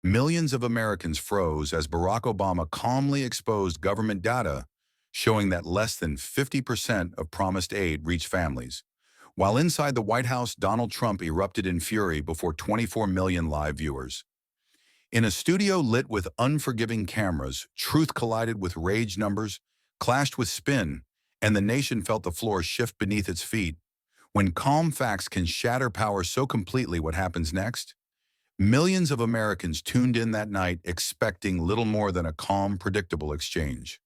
Millions of Americans froze as Barack Obama calmly exposed government data showing that less than 50% of promised aid reached families. While inside the White House, Donald Trump erupted in fury before 24 million live viewers. In a studio lit with unforgiving cameras, truth collided with rage numbers, clashed with spin, and the nation felt the floor shift beneath its feet. When calm facts can shatter power so completely, what happens next? Millions of Americans tuned in that night expecting little more than a calm, predictable exchange.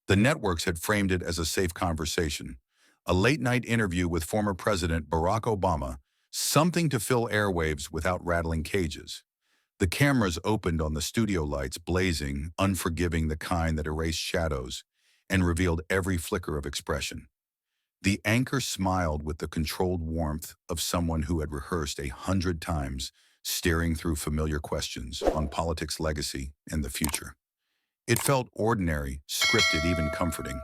The networks had framed it as a safe conversation, a late-night interview with former President Barack Obama, something to fill airwaves without rattling cages. The cameras opened on the studio lights blazing, unforgiving, the kind that erased shadows and revealed every flicker of expression. The anchor smiled with the controlled warmth of someone who had rehearsed 100 times, steering through familiar questions on politics, legacy, and the future. It felt ordinary, scripted, even comforting.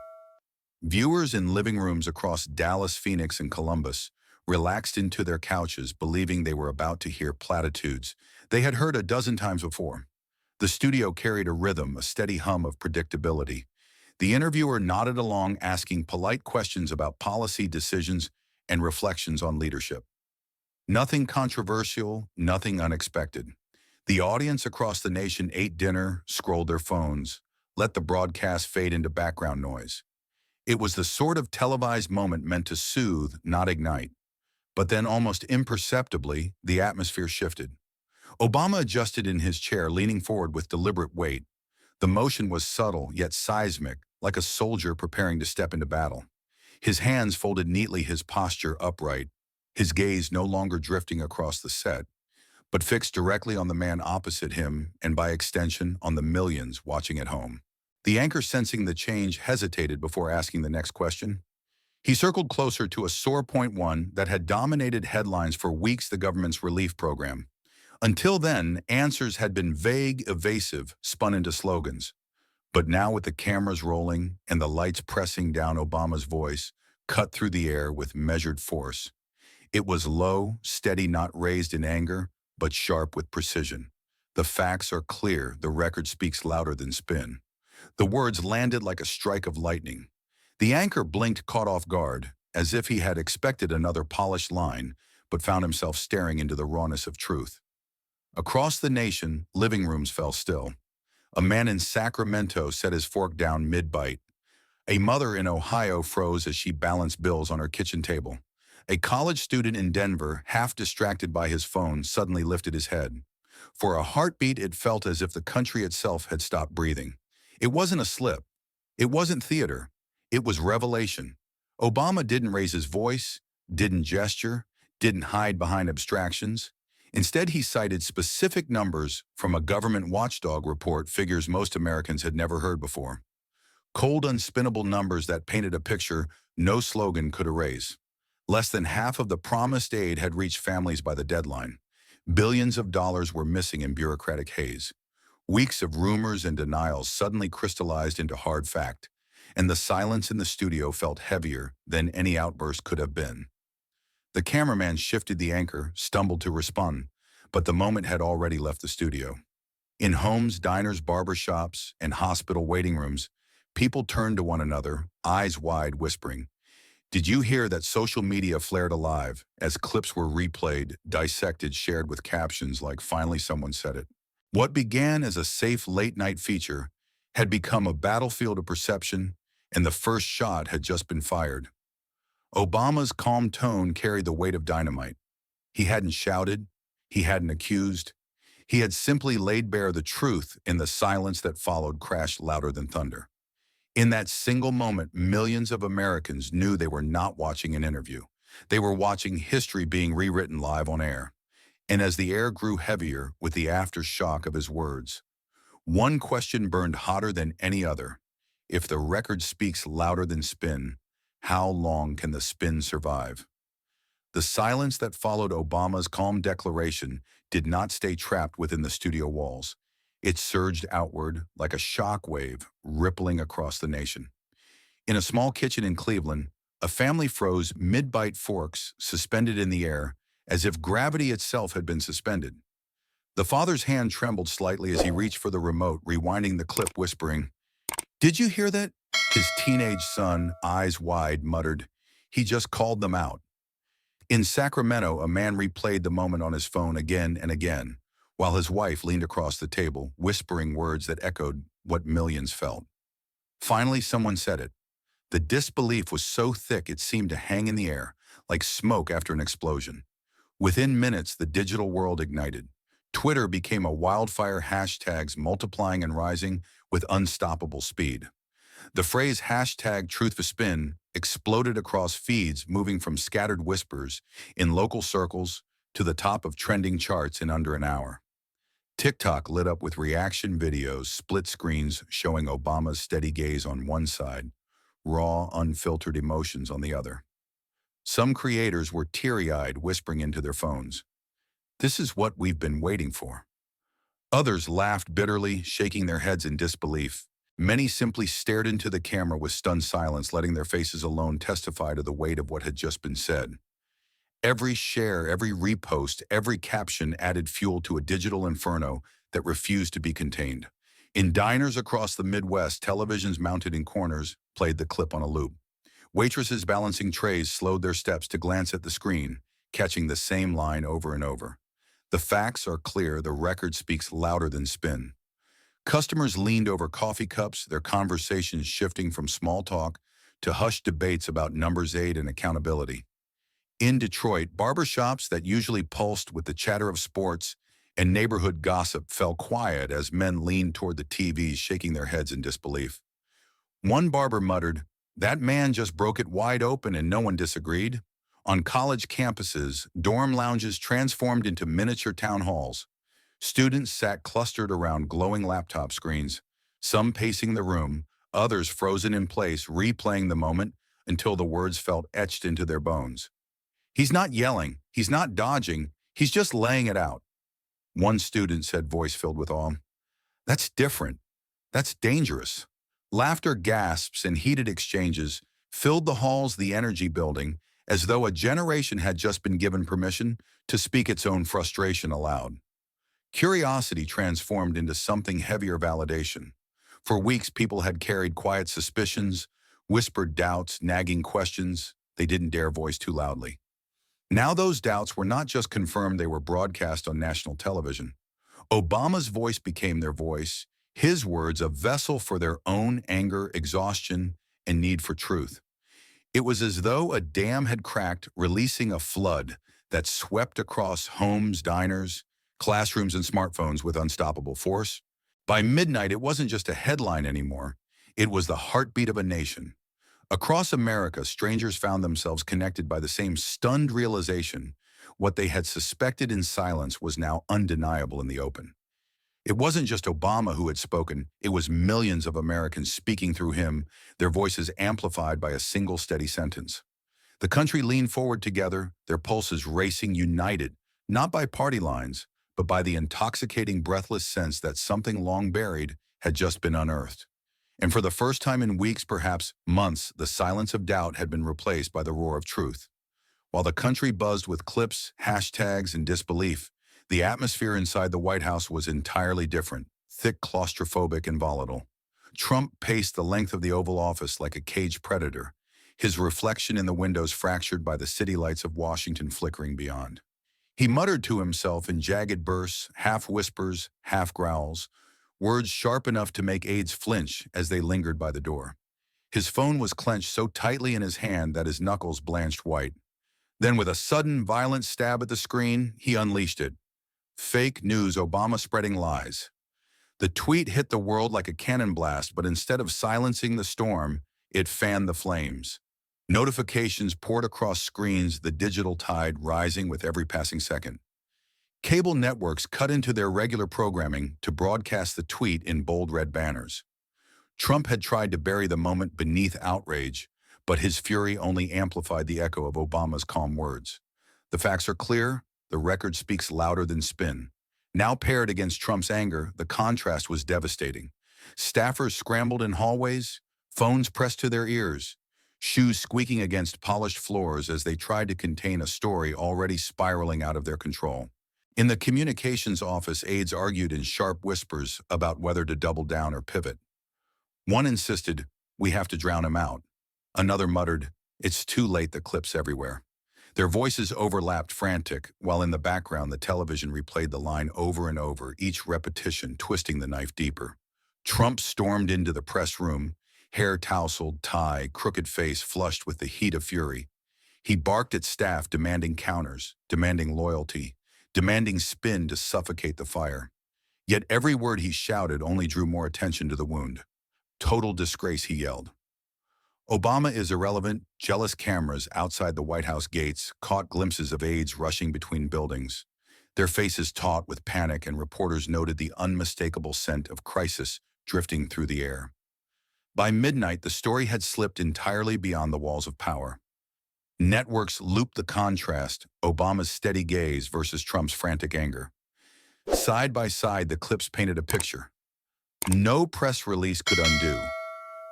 Viewers in living rooms across Dallas, Phoenix, and Columbus relaxed into their couches, believing they were about to hear platitudes they had heard a dozen times before. The studio carried a rhythm, a steady hum of predictability. The interviewer nodded along, asking polite questions about policy decisions and reflections on leadership. Nothing controversial, nothing unexpected. The audience across the nation ate dinner, scrolled their phones, let the broadcast fade into background noise. It was the sort of televised moment meant to soothe, not ignite. But then, almost imperceptibly, the atmosphere shifted. Obama adjusted in his chair, leaning forward with deliberate weight. The motion was subtle, yet seismic, like a soldier preparing to step into battle. His hands folded neatly, his posture upright, his gaze no longer drifting across the set, but fixed directly on the man opposite him and, by extension, on the millions watching at home. The anchor, sensing the change, hesitated before asking the next question. He circled closer to a sore point, one that had dominated headlines for weeks: the government's relief program. Until then, answers had been vague, evasive, spun into slogans. But now, with the cameras rolling and the lights pressing down, Obama's voice cut through the air with measured force. It was low, steady, not raised in anger, but sharp with precision. The facts are clear. The record speaks louder than spin. The words landed like a strike of lightning. The anchor blinked, caught off guard, as if he had expected another polished line, but found himself staring into the rawness of truth. Across the nation, living rooms fell still. A man in Sacramento set his fork down mid-bite. A mother in Ohio froze as she balanced bills on her kitchen table. A college student in Denver, half distracted by his phone, suddenly lifted his head. For a heartbeat, it felt as if the country itself had stopped breathing. It wasn't a slip. It wasn't theater. It was revelation. Obama didn't raise his voice, didn't gesture, didn't hide behind abstractions. Instead, he cited specific numbers from a government watchdog report, figures most Americans had never heard before. Cold, unspinnable numbers that painted a picture no slogan could erase. Less than half of the promised aid had reached families by the deadline. Billions of dollars were missing in bureaucratic haze. Weeks of rumors and denials suddenly crystallized into hard fact, and the silence in the studio felt heavier than any outburst could have been. The cameraman shifted the anchor, stumbled to respond, but the moment had already left the studio. In homes, diners, barbershops, and hospital waiting rooms, people turned to one another, eyes wide, whispering. Did you hear that? Social media flared alive as clips were replayed, dissected, shared with captions like, "Finally someone said it." What began as a safe late-night feature had become a battlefield of perception, and the first shot had just been fired. Obama's calm tone carried the weight of dynamite. He hadn't shouted, he hadn't accused, he had simply laid bare the truth, and the silence that followed crashed louder than thunder. In that single moment, millions of Americans knew they were not watching an interview. They were watching history being rewritten live on air. And as the air grew heavier with the aftershock of his words, one question burned hotter than any other. If the record speaks louder than spin, how long can the spin survive? The silence that followed Obama's calm declaration did not stay trapped within the studio walls. It surged outward like a shock wave, rippling across the nation. In a small kitchen in Cleveland, a family froze, mid-bite, forks suspended in the air, as if gravity itself had been suspended. The father's hand trembled slightly as he reached for the remote, rewinding the clip, whispering, "Did you hear that?" His teenage son, eyes wide, muttered, "He just called them out." In Sacramento, a man replayed the moment on his phone again and again, while his wife leaned across the table, whispering words that echoed what millions felt. Finally, someone said it. The disbelief was so thick it seemed to hang in the air, like smoke after an explosion. Within minutes, the digital world ignited. Twitter became a wildfire, hashtags multiplying and rising with unstoppable speed. The phrase hashtag #TruthForSpin exploded across feeds, moving from scattered whispers in local circles to the top of trending charts in under an hour. TikTok lit up with reaction videos, split screens showing Obama's steady gaze on one side, raw, unfiltered emotions on the other. Some creators were teary-eyed, whispering into their phones, "This is what we've been waiting for." Others laughed bitterly, shaking their heads in disbelief. Many simply stared into the camera with stunned silence, letting their faces alone testify to the weight of what had just been said. Every share, every repost, every caption added fuel to a digital inferno that refused to be contained. In diners across the Midwest, televisions mounted in corners played the clip on a loop. Waitresses balancing trays slowed their steps to glance at the screen, catching the same line over and over. The facts are clear, the record speaks louder than spin. Customers leaned over coffee cups, their conversations shifting from small talk to hushed debates about numbers aid and accountability. In Detroit, barbershops that usually pulsed with the chatter of sports and neighborhood gossip fell quiet as men leaned toward the TVs, shaking their heads in disbelief. One barber muttered, "That man just broke it wide open," and no one disagreed. On college campuses, dorm lounges transformed into miniature town halls. Students sat clustered around glowing laptop screens, some pacing the room, others frozen in place, replaying the moment until the words felt etched into their bones. "He's not yelling, he's not dodging, he's just laying it out." One student said, voice filled with awe, "That's different. That's dangerous." Laughter, gasps, and heated exchanges filled the halls, the energy building, as though a generation had just been given permission to speak its own frustration aloud. Curiosity transformed into something heavier, validation. For weeks, people had carried quiet suspicions, whispered doubts, nagging questions they didn't dare voice too loudly. Now those doubts were not just confirmed, they were broadcast on national television. Obama's voice became their voice, his words a vessel for their own anger, exhaustion, and need for truth. It was as though a dam had cracked, releasing a flood that swept across homes, diners, classrooms, and smartphones with unstoppable force. By midnight, it wasn't just a headline anymore. It was the heartbeat of a nation. Across America, strangers found themselves connected by the same stunned realization. What they had suspected in silence was now undeniable in the open. It wasn't just Obama who had spoken, it was millions of Americans speaking through him, their voices amplified by a single steady sentence. The country leaned forward together, their pulses racing, united, not by party lines, but by the intoxicating, breathless sense that something long buried had just been unearthed. And for the first time in weeks, perhaps months, the silence of doubt had been replaced by the roar of truth. While the country buzzed with clips, hashtags, and disbelief, the atmosphere inside the White House was entirely different, thick, claustrophobic, and volatile. Trump paced the length of the Oval Office like a caged predator, his reflection in the windows fractured by the city lights of Washington flickering beyond. He muttered to himself in jagged bursts, half whispers, half growls, words sharp enough to make aides flinch as they lingered by the door. His phone was clenched so tightly in his hand that his knuckles blanched white. Then with a sudden, violent stab at the screen, he unleashed it. Fake news, Obama spreading lies. The tweet hit the world like a cannon blast, but instead of silencing the storm, it fanned the flames. Notifications poured across screens, the digital tide rising with every passing second. Cable networks cut into their regular programming to broadcast the tweet in bold red banners. Trump had tried to bury the moment beneath outrage, but his fury only amplified the echo of Obama's calm words. The facts are clear, the record speaks louder than spin. Now paired against Trump's anger, the contrast was devastating. Staffers scrambled in hallways, phones pressed to their ears, shoes squeaking against polished floors as they tried to contain a story already spiraling out of their control. In the communications office, aides argued in sharp whispers about whether to double down or pivot. One insisted, "We have to drown him out." Another muttered, "It's too late, the clips everywhere." Their voices overlapped, frantic, while in the background the television replayed the line over and over, each repetition twisting the knife deeper. Trump stormed into the press room, hair tousled, tie, crooked face flushed with the heat of fury. He barked at staff, demanding counters, demanding loyalty, demanding spin to suffocate the fire. Yet every word he shouted only drew more attention to the wound. "Total disgrace," he yelled. Obama is irrelevant. Jealous cameras outside the White House gates caught glimpses of aides rushing between buildings, their faces taut with panic, and reporters noted the unmistakable scent of crisis drifting through the air. By midnight, the story had slipped entirely beyond the walls of power. Networks looped the contrast, Obama's steady gaze versus Trump's frantic anger. Side by side, the clips painted a picture no press release could undo.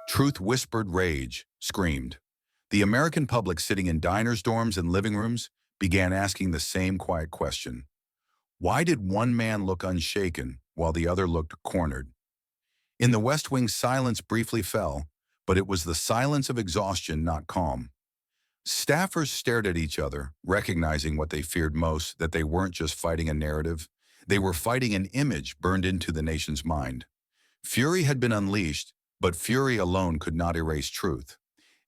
Truth whispered, rage screamed. The American public sitting in diners, dorms, and living rooms began asking the same quiet question. Why did one man look unshaken while the other looked cornered? In the West Wing, silence briefly fell, but it was the silence of exhaustion, not calm. Staffers stared at each other, recognizing what they feared most, that they weren't just fighting a narrative, they were fighting an image burned into the nation's mind. Fury had been unleashed, but fury alone could not erase truth.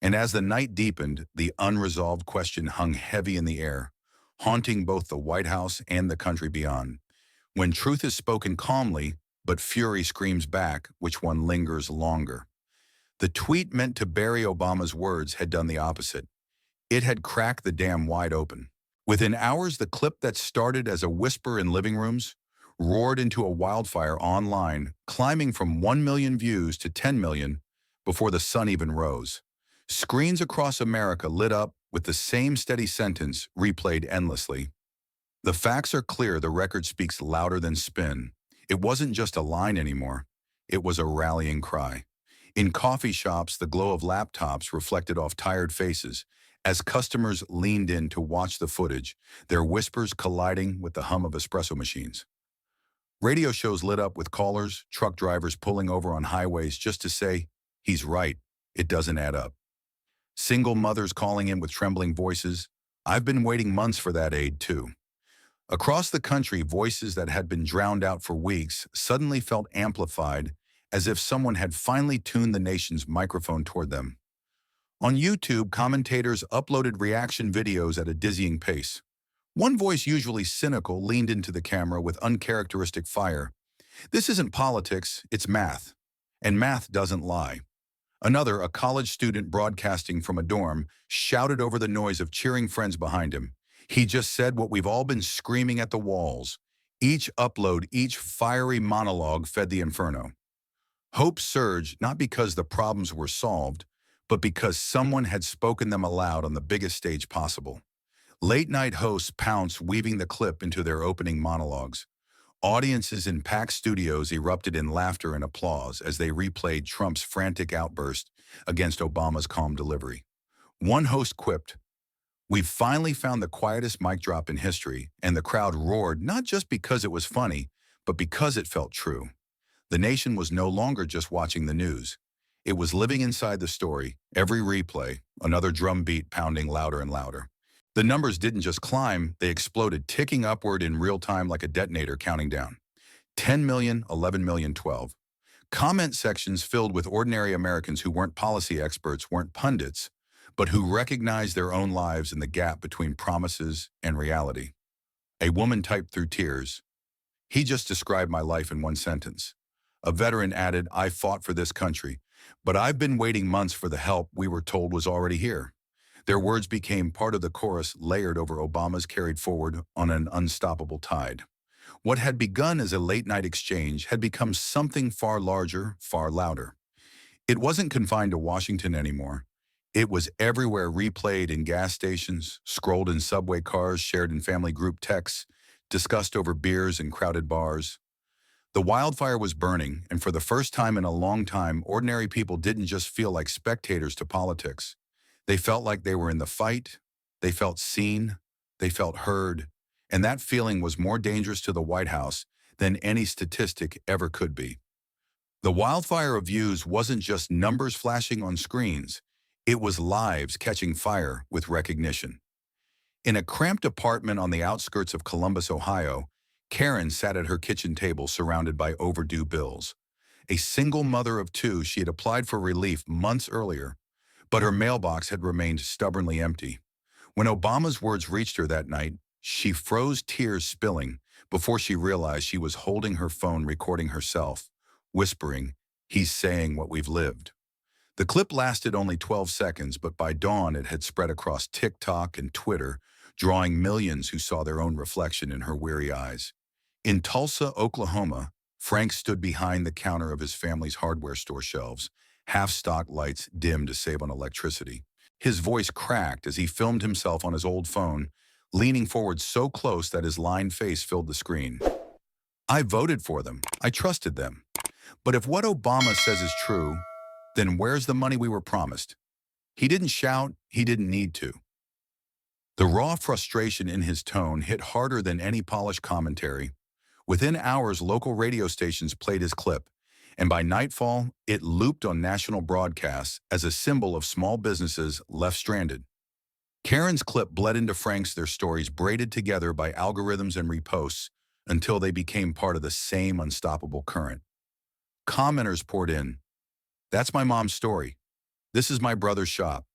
And as the night deepened, the unresolved question hung heavy in the air, haunting both the White House and the country beyond. When truth is spoken calmly, but fury screams back, which one lingers longer? The tweet meant to bury Obama's words had done the opposite. It had cracked the dam wide open. Within hours, the clip that started as a whisper in living rooms roared into a wildfire online, climbing from 1 million views to 10 million before the sun even rose. Screens across America lit up with the same steady sentence replayed endlessly. The facts are clear, the record speaks louder than spin. It wasn't just a line anymore. It was a rallying cry. In coffee shops, the glow of laptops reflected off tired faces as customers leaned in to watch the footage, their whispers colliding with the hum of espresso machines. Radio shows lit up with callers, truck drivers pulling over on highways just to say, "He's right, it doesn't add up." Single mothers calling in with trembling voices, "I've been waiting months for that aid too." Across the country, voices that had been drowned out for weeks suddenly felt amplified, as if someone had finally tuned the nation's microphone toward them. On YouTube, commentators uploaded reaction videos at a dizzying pace. One voice, usually cynical, leaned into the camera with uncharacteristic fire. "This isn't politics, it's math. And math doesn't lie." Another, a college student broadcasting from a dorm, shouted over the noise of cheering friends behind him. "He just said what we've all been screaming at the walls." Each upload, each fiery monologue fed the inferno. Hope surged, not because the problems were solved, but because someone had spoken them aloud on the biggest stage possible. Late-night hosts pounced, weaving the clip into their opening monologues. Audiences in packed studios erupted in laughter and applause as they replayed Trump's frantic outburst against Obama's calm delivery. One host quipped, "We've finally found the quietest mic drop in history," and the crowd roared, not just because it was funny, but because it felt true. The nation was no longer just watching the news. It was living inside the story, every replay, another drumbeat pounding louder and louder. The numbers didn't just climb, they exploded, ticking upward in real time like a detonator counting down. 10 million, 11 million, 12. Comment sections filled with ordinary Americans who weren't policy experts, weren't pundits, but who recognized their own lives in the gap between promises and reality. A woman typed through tears, "He just described my life in one sentence." A veteran added, "I fought for this country, but I've been waiting months for the help we were told was already here." Their words became part of the chorus layered over Obama's, carried forward on an unstoppable tide. What had begun as a late-night exchange had become something far larger, far louder. It wasn't confined to Washington anymore. It was everywhere, replayed in gas stations, scrolled in subway cars, shared in family group texts, discussed over beers in crowded bars. The wildfire was burning, and for the first time in a long time, ordinary people didn't just feel like spectators to politics. They felt like they were in the fight, they felt seen, they felt heard, And that feeling was more dangerous to the White House than any statistic ever could be. The wildfire of views wasn't just numbers flashing on screens, it was lives catching fire with recognition. In a cramped apartment on the outskirts of Columbus, Ohio, Karen sat at her kitchen table surrounded by overdue bills. A single mother of two, she had applied for relief months earlier, but her mailbox had remained stubbornly empty. When Obama's words reached her that night, she froze, tears spilling, before she realized she was holding her phone recording herself, whispering, "He's saying what we've lived." The clip lasted only 12 seconds, but by dawn it had spread across TikTok and Twitter, drawing millions who saw their own reflection in her weary eyes. In Tulsa, Oklahoma, Frank stood behind the counter of his family's hardware store shelves, half-stock lights dimmed to save on electricity. His voice cracked as he filmed himself on his old phone, leaning forward so close that his lined face filled the screen. "I voted for them. I trusted them. But if what Obama says is true, then where's the money we were promised?" He didn't shout, he didn't need to. The raw frustration in his tone hit harder than any polished commentary. Within hours, local radio stations played his clip, and by nightfall, it looped on national broadcasts as a symbol of small businesses left stranded. Karen's clip bled into Frank's, their stories braided together by algorithms and reposts until they became part of the same unstoppable current. Commenters poured in. "That's my mom's story. This is my brother's shop.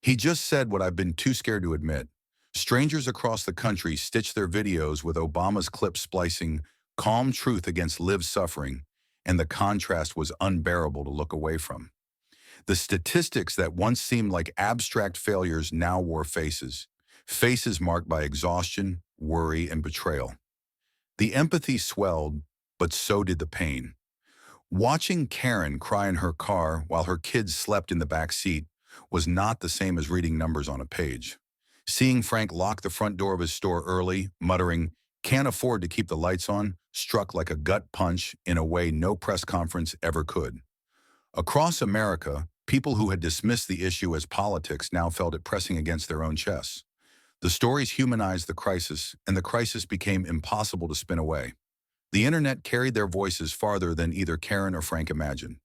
He just said what I've been too scared to admit." Strangers across the country stitched their videos with Obama's clip splicing calm truth against lived suffering, and the contrast was unbearable to look away from. The statistics that once seemed like abstract failures now wore faces, faces marked by exhaustion, worry, and betrayal. The empathy swelled, but so did the pain. Watching Karen cry in her car while her kids slept in the back seat was not the same as reading numbers on a page. Seeing Frank lock the front door of his store early, muttering, "Can't afford to keep the lights on," struck like a gut punch in a way no press conference ever could. Across America, people who had dismissed the issue as politics now felt it pressing against their own chests. The stories humanized the crisis, and the crisis became impossible to spin away. The internet carried their voices farther than either Karen or Frank imagined.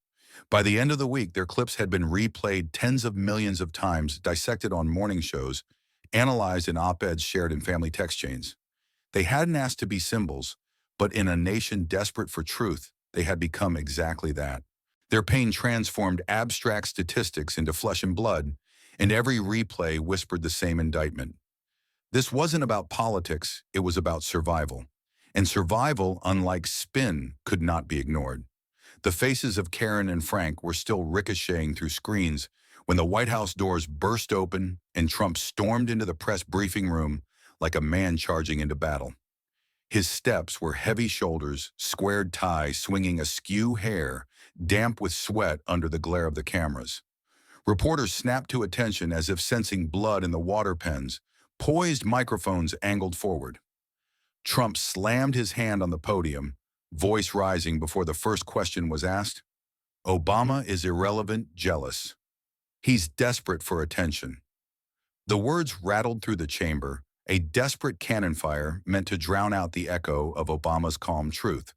By the end of the week, their clips had been replayed tens of millions of times, dissected on morning shows, analyzed in op-eds shared in family text chains. They hadn't asked to be symbols, but in a nation desperate for truth, they had become exactly that. Their pain transformed abstract statistics into flesh and blood, and every replay whispered the same indictment. This wasn't about politics, it was about survival. And survival, unlike spin, could not be ignored. The faces of Karen and Frank were still ricocheting through screens when the White House doors burst open and Trump stormed into the press briefing room like a man charging into battle. His steps were heavy shoulders, squared tie swinging askew hair, damp with sweat under the glare of the cameras. Reporters snapped to attention as if sensing blood in the water pens, poised microphones angled forward. Trump slammed his hand on the podium, voice rising before the first question was asked. "Obama is irrelevant, jealous. He's desperate for attention." The words rattled through the chamber, a desperate cannon fire meant to drown out the echo of Obama's calm truth.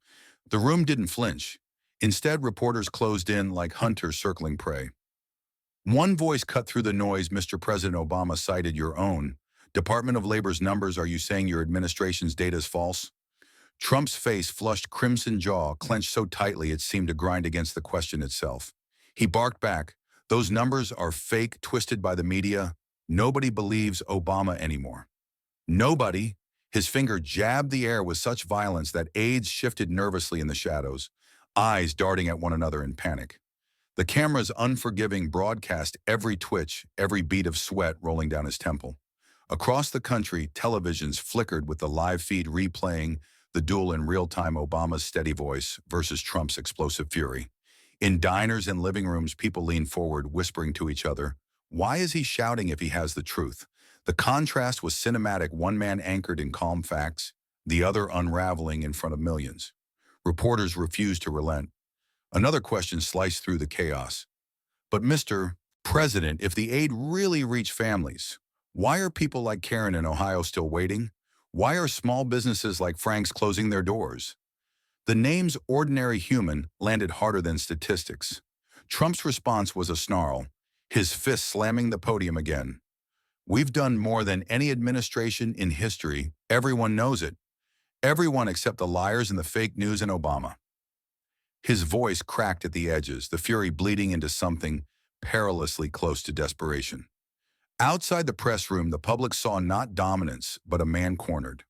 The room didn't flinch. Instead, reporters closed in like hunters circling prey. One voice cut through the noise. "Mr. President Obama cited your own Department of Labor's numbers. Are you saying your administration's data is false?" Trump's face flushed, crimson jaw clenched so tightly it seemed to grind against the question itself. He barked back, "Those numbers are fake, twisted by the media. Nobody believes Obama anymore. Nobody." His finger jabbed the air with such violence that aides shifted nervously in the shadows, eyes darting at one another in panic. The camera's unforgiving broadcast every twitch, every beat of sweat rolling down his temple. Across the country, televisions flickered with the live feed replaying the duel in real time, Obama's steady voice versus Trump's explosive fury. In diners and living rooms, people leaned forward, whispering to each other, "Why is he shouting if he has the truth?" The contrast was cinematic, one man anchored in calm facts, the other unraveling in front of millions. Reporters refused to relent. Another question sliced through the chaos. "But Mr. President, if the aid really reached families, why are people like Karen in Ohio still waiting? Why are small businesses like Frank's closing their doors? The names ordinary human landed harder than statistics. Trump's response was a snarl, his fist slamming the podium again. We've done more than any administration in history. Everyone knows it. Everyone except the liars and the fake news and Obama. His voice cracked at the edges, the fury bleeding into something perilously close to desperation. Outside the press room, the public saw not dominance, but a man cornered.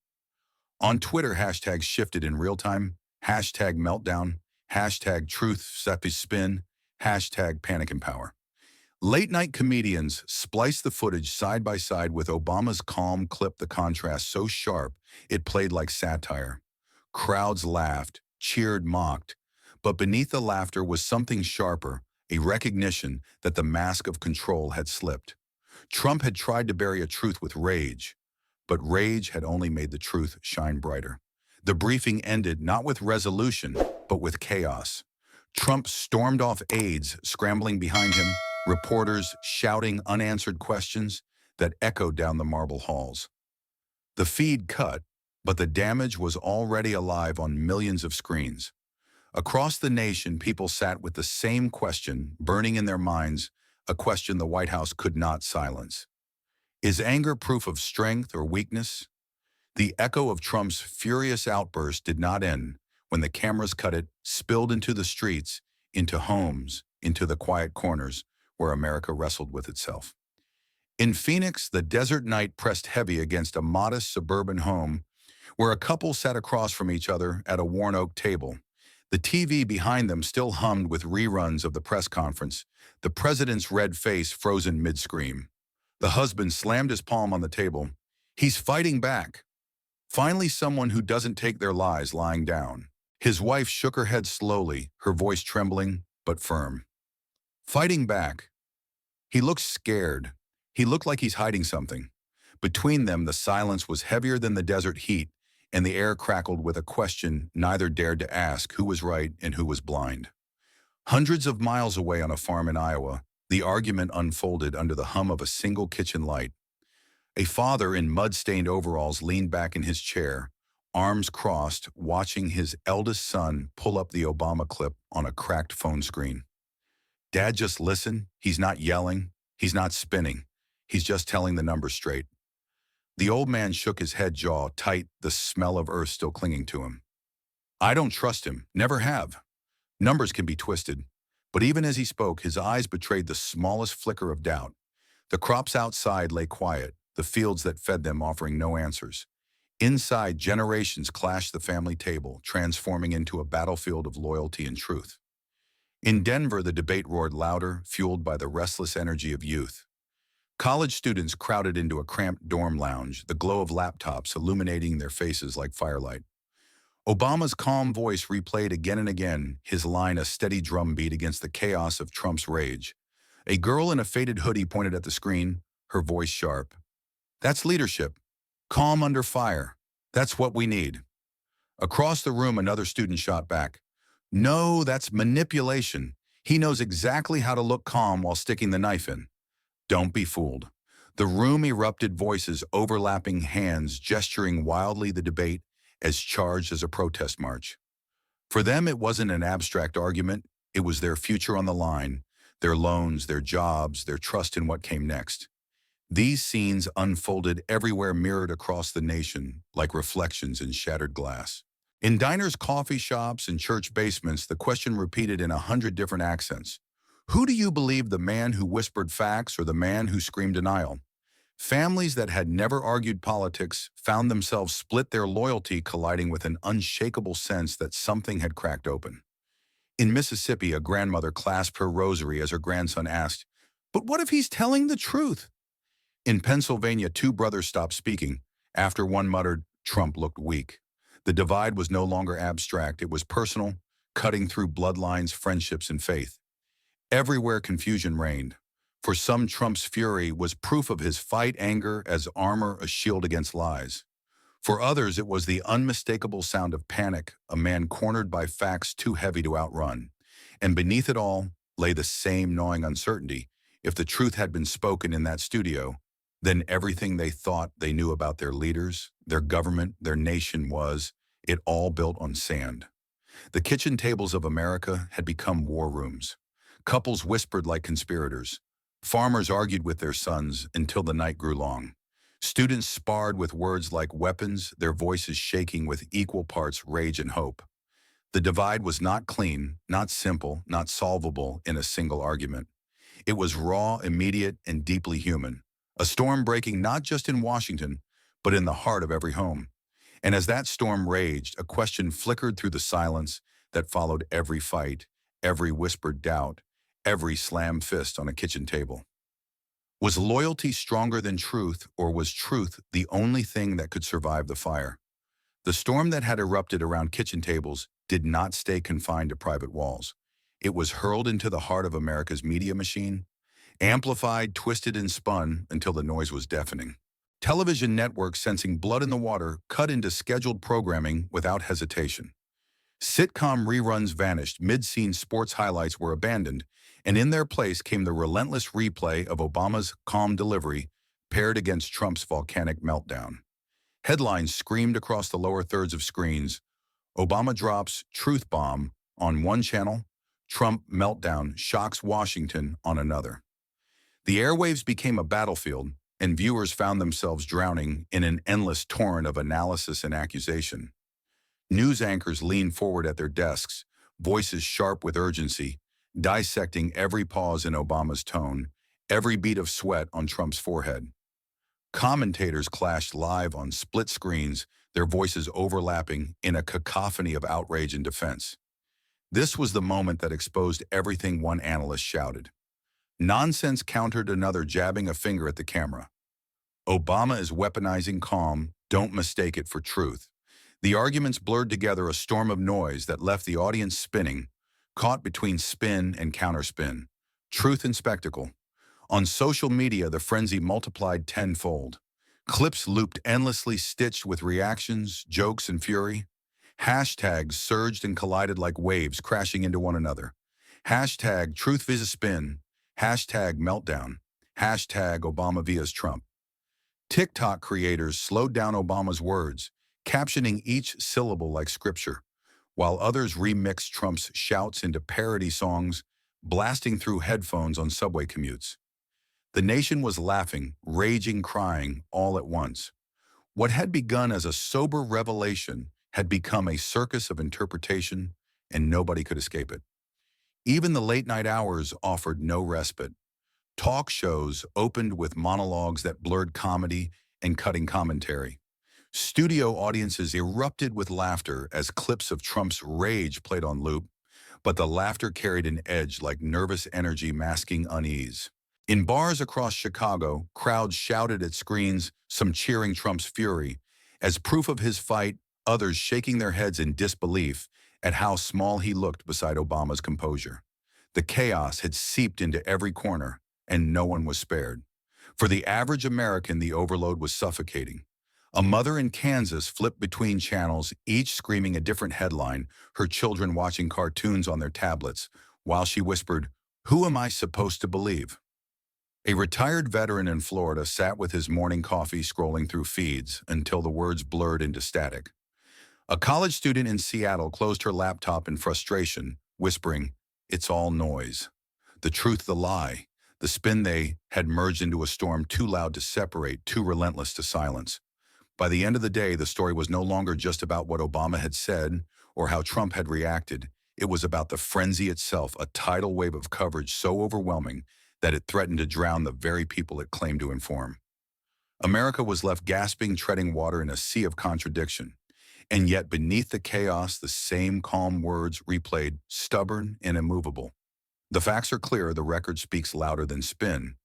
On Twitter, hashtags shifted in real time. Hashtag meltdown, hashtag truth spin, hashtag panic and power. Late-night comedians spliced the footage side by side with Obama's calm clip, the contrast so sharp it played like satire. Crowds laughed, cheered, mocked, but beneath the laughter was something sharper, a recognition that the mask of control had slipped. Trump had tried to bury a truth with rage, but rage had only made the truth shine brighter. The briefing ended not with resolution, but with chaos. Trump stormed off aides scrambling behind him, reporters shouting unanswered questions that echoed down the marble halls. The feed cut, but the damage was already alive on millions of screens. Across the nation, people sat with the same question burning in their minds, a question the White House could not silence. Is anger proof of strength or weakness? The echo of Trump's furious outburst did not end when the cameras cut it, spilled into the streets, into homes, into the quiet corners where America wrestled with itself. In Phoenix, the desert night pressed heavy against a modest suburban home where a couple sat across from each other at a worn oak table. The TV behind them still hummed with reruns of the press conference, the president's red face frozen mid-scream. The husband slammed his palm on the table. He's fighting back. Finally, someone who doesn't take their lies lying down. His wife shook her head slowly, her voice trembling but firm. Fighting back. He looked scared. He looked like he's hiding something. Between them, the silence was heavier than the desert heat, and the air crackled with a question neither dared to ask: who was right and who was blind. Hundreds of miles away on a farm in Iowa, the argument unfolded under the hum of a single kitchen light. A father in mud-stained overalls leaned back in his chair, arms crossed, watching his eldest son pull up the Obama clip on a cracked phone screen. Dad, just listen. He's not yelling. He's not spinning. He's just telling the numbers straight. The old man shook his head, jaw tight, the smell of earth still clinging to him. I don't trust him. Never have. Numbers can be twisted. But even as he spoke, his eyes betrayed the smallest flicker of doubt. The crops outside lay quiet, the fields that fed them offering no answers. Inside, generations clashed the family table, transforming into a battlefield of loyalty and truth. In Denver, the debate roared louder, fueled by the restless energy of youth. College students crowded into a cramped dorm lounge, the glow of laptops illuminating their faces like firelight. Obama's calm voice replayed again and again, his line a steady drumbeat against the chaos of Trump's rage. A girl in a faded hoodie pointed at the screen, her voice sharp. That's leadership. Calm under fire. That's what we need. Across the room, another student shot back. No, that's manipulation. He knows exactly how to look calm while sticking the knife in. Don't be fooled. The room erupted, voices overlapping, hands gesturing wildly, the debate as charged as a protest march. For them, it wasn't an abstract argument. It was their future on the line, their loans, their jobs, their trust in what came next. These scenes unfolded everywhere, mirrored across the nation like reflections in shattered glass. In diners, coffee shops, and church basements, the question repeated in 100 different accents. Who do you believe, the man who whispered facts or the man who screamed denial? Families that had never argued politics found themselves split, their loyalty colliding with an unshakable sense that something had cracked open. In Mississippi, a grandmother clasped her rosary as her grandson asked, "But what if he's telling the truth?" In Pennsylvania, two brothers stopped speaking after one muttered, "Trump looked weak." The divide was no longer abstract, it was personal, cutting through bloodlines, friendships, and faith. Everywhere confusion reigned. For some, Trump's fury was proof of his fight, anger as armor, a shield against lies. For others, it was the unmistakable sound of panic, a man cornered by facts too heavy to outrun. And beneath it all lay the same gnawing uncertainty. If the truth had been spoken in that studio, Then everything they thought they knew about their leaders, their government, their nation was, it all built on sand. The kitchen tables of America had become war rooms. Couples whispered like conspirators. Farmers argued with their sons until the night grew long. Students sparred with words like weapons, their voices shaking with equal parts rage and hope. The divide was not clean, not simple, not solvable in a single argument. It was raw, immediate, and deeply human. A storm breaking not just in Washington, but in the heart of every home. And as that storm raged, a question flickered through the silence that followed every fight, every whispered doubt, every slammed fist on a kitchen table. Was loyalty stronger than truth, or was truth the only thing that could survive the fire? The storm that had erupted around kitchen tables did not stay confined to private walls. It was hurled into the heart of America's media machine, amplified, twisted, and spun until the noise was deafening. Television networks, sensing blood in the water, cut into scheduled programming without hesitation. Sitcom reruns vanished, mid-scene sports highlights were abandoned, and in their place came the relentless replay of Obama's calm delivery paired against Trump's volcanic meltdown. Headlines screamed across the lower thirds of screens: Obama drops truth bomb on one channel, Trump meltdown shocks Washington on another. The airwaves became a battlefield, and viewers found themselves drowning in an endless torrent of analysis and accusation. News anchors leaned forward at their desks, voices sharp with urgency, dissecting every pause in Obama's tone, every beat of sweat on Trump's forehead. Commentators clashed live on split screens, their voices overlapping in a cacophony of outrage and defense. This was the moment that exposed everything one analyst shouted. Nonsense countered another, jabbing a finger at the camera. Obama is weaponizing calm, don't mistake it for truth. The arguments blurred together, a storm of noise that left the audience spinning, caught between spin and counterspin, truth and spectacle. On social media, the frenzy multiplied tenfold. Clips looped endlessly, stitched with reactions, jokes, and fury. Hashtags surged and collided like waves, crashing into one another. Hashtag truth vs spin. Hashtag meltdown. Hashtag Obama vs Trump. TikTok creators slowed down Obama's words, captioning each syllable like scripture, while others remixed Trump's shouts into parody songs, blasting through headphones on subway commutes. The nation was laughing, raging, crying, all at once. What had begun as a sober revelation had become a circus of interpretation, and nobody could escape it. Even the late-night hours offered no respite. Talk shows opened with monologues that blurred comedy and cutting commentary. Studio audiences erupted with laughter as clips of Trump's rage played on loop, but the laughter carried an edge like nervous energy masking unease. In bars across Chicago, crowds shouted at screens, some cheering Trump's fury. As proof of his fight, others shaking their heads in disbelief at how small he looked beside Obama's composure. The chaos had seeped into every corner, and no one was spared. For the average American, the overload was suffocating. A mother in Kansas flipped between channels, each screaming a different headline, her children watching cartoons on their tablets, while she whispered, "Who am I supposed to believe?" A retired veteran in Florida sat with his morning coffee scrolling through feeds until the words blurred into static. A college student in Seattle closed her laptop in frustration, whispering, "It's all noise. The truth, the lie, the spin they had merged into a storm too loud to separate, too relentless to silence." By the end of the day, the story was no longer just about what Obama had said or how Trump had reacted. It was about the frenzy itself, a tidal wave of coverage so overwhelming that it threatened to drown the very people it claimed to inform. America was left gasping, treading water in a sea of contradiction. And yet beneath the chaos, the same calm words replayed, stubborn and immovable. The facts are clear, the record speaks louder than spin.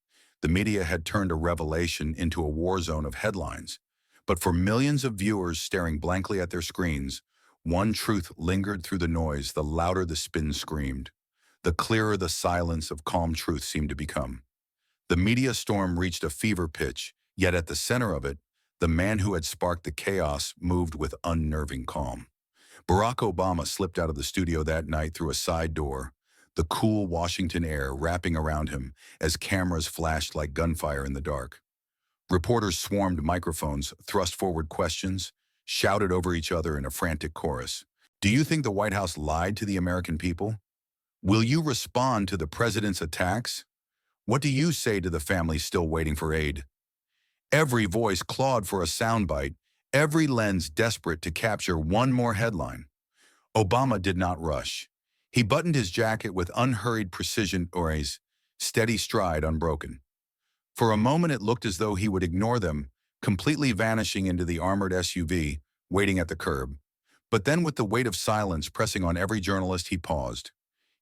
The media had turned a revelation into a war zone of headlines. But for millions of viewers staring blankly at their screens, one truth lingered through the noise. The louder the spin screamed, the clearer the silence of calm truth seemed to become. The media storm reached a fever pitch, yet at the center of it, the man who had sparked the chaos moved with unnerving calm. Barack Obama slipped out of the studio that night through a side door, the cool Washington air wrapping around him as cameras flashed like gunfire in the dark. Reporters swarmed microphones, thrust forward questions, shouted over each other in a frantic chorus. Do you think the White House lied to the American people? Will you respond to the president's attacks? What do you say to the families still waiting for aid? Every voice clawed for a soundbite, every lens desperate to capture one more headline. Obama did not rush. He buttoned his jacket with unhurried precision or a steady stride unbroken. For a moment it looked as though he would ignore them, completely vanishing into the armored SUV, waiting at the curb. But then with the weight of silence pressing on every journalist, he paused.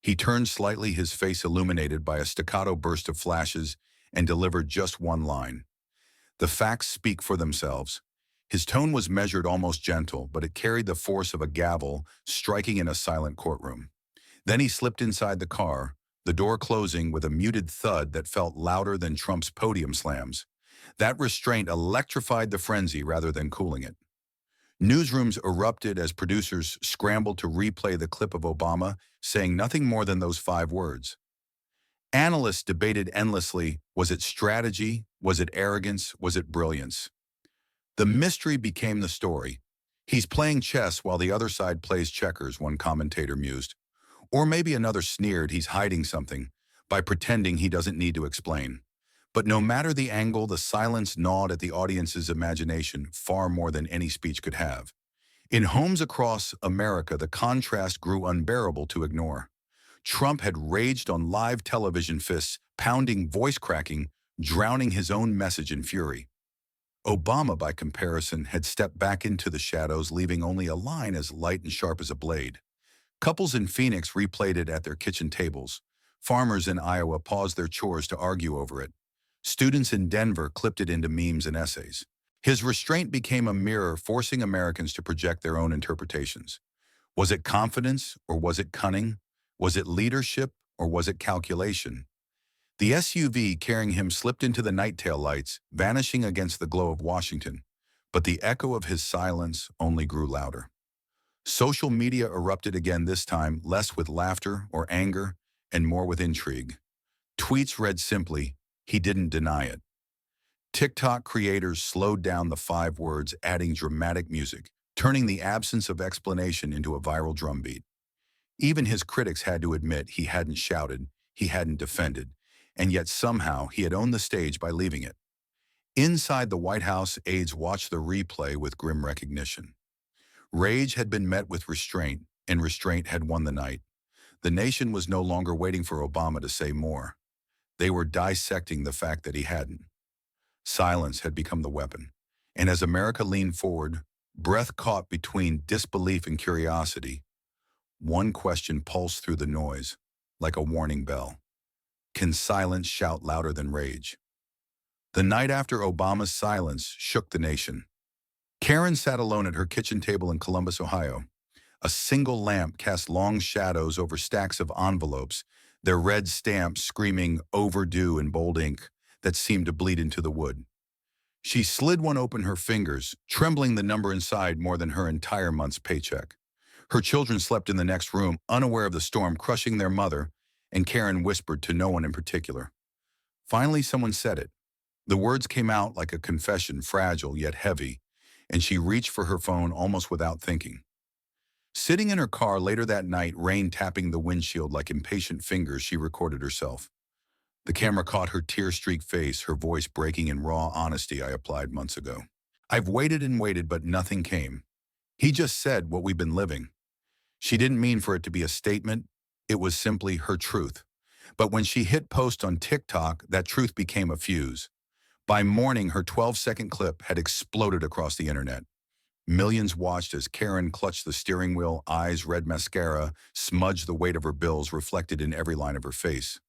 He turned slightly, his face illuminated by a staccato burst of flashes, and delivered just one line. The facts speak for themselves. His tone was measured, almost gentle, but it carried the force of a gavel striking in a silent courtroom. Then he slipped inside the car, the door closing with a muted thud that felt louder than Trump's podium slams. That restraint electrified the frenzy rather than cooling it. Newsrooms erupted as producers scrambled to replay the clip of Obama saying nothing more than those 5 words. Analysts debated endlessly, was it strategy, was it arrogance, was it brilliance? The mystery became the story. He's playing chess while the other side plays checkers, one commentator mused. Or maybe another sneered he's hiding something by pretending he doesn't need to explain. But no matter the angle, the silence gnawed at the audience's imagination far more than any speech could have. In homes across America, the contrast grew unbearable to ignore. Trump had raged on live television, fists pounding, voice cracking, drowning his own message in fury. Obama, by comparison, had stepped back into the shadows, leaving only a line as light and sharp as a blade. Couples in Phoenix replayed it at their kitchen tables. Farmers in Iowa paused their chores to argue over it. Students in Denver clipped it into memes and essays. His restraint became a mirror, forcing Americans to project their own interpretations. Was it confidence or was it cunning? Was it leadership or was it calculation? The SUV carrying him slipped into the night tail lights, vanishing against the glow of Washington. But the echo of his silence only grew louder. Social media erupted again, this time less with laughter or anger and more with intrigue. Tweets read simply, "He didn't deny it." TikTok creators slowed down the 5 words, adding dramatic music, turning the absence of explanation into a viral drumbeat. Even his critics had to admit he hadn't shouted, he hadn't defended, and yet somehow he had owned the stage by leaving it. Inside the White House, aides watched the replay with grim recognition. Rage had been met with restraint, and restraint had won the night. The nation was no longer waiting for Obama to say more. They were dissecting the fact that he hadn't. Silence had become the weapon, and as America leaned forward, breath caught between disbelief and curiosity, one question pulsed through the noise, like a warning bell. Can silence shout louder than rage? The night after Obama's silence shook the nation. Karen sat alone at her kitchen table in Columbus, Ohio. A single lamp cast long shadows over stacks of envelopes, their red stamps screaming "overdue" in bold ink that seemed to bleed into the wood. She slid one open her fingers, trembling the number inside more than her entire month's paycheck. Her children slept in the next room, unaware of the storm crushing their mother, and Karen whispered to no one in particular. Finally, someone said it. The words came out like a confession, fragile yet heavy, and she reached for her phone almost without thinking. Sitting in her car later that night, rain tapping the windshield like impatient fingers, she recorded herself. The camera caught her tear-streaked face, her voice breaking in raw honesty. I applied months ago. I've waited and waited, but nothing came. He just said what we've been living. She didn't mean for it to be a statement. It was simply her truth. But when she hit post on TikTok, that truth became a fuse. By morning, her 12-second clip had exploded across the internet. Millions watched as Karen clutched the steering wheel, eyes red mascara, smudged the weight of her bills reflected in every line of her face.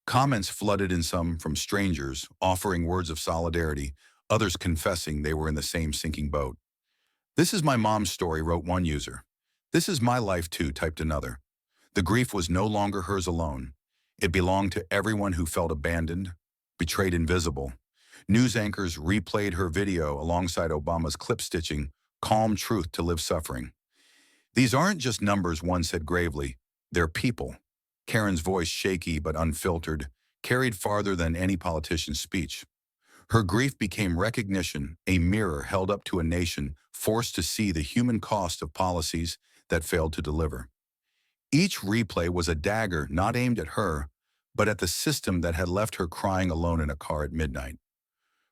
Comments flooded in, some from strangers, offering words of solidarity, others confessing they were in the same sinking boat. "This is my mom's story," wrote one user. "This is my life too," typed another. The grief was no longer hers alone. It belonged to everyone who felt abandoned, betrayed, invisible. News anchors replayed her video alongside Obama's clip-stitching, "Calm truth to live suffering." "These aren't just numbers," one said gravely. "They're people." Karen's voice, shaky but unfiltered, carried farther than any politician's speech. Her grief became recognition, a mirror held up to a nation forced to see the human cost of policies that failed to deliver. Each replay was a dagger not aimed at her, but at the system that had left her crying alone in a car at midnight.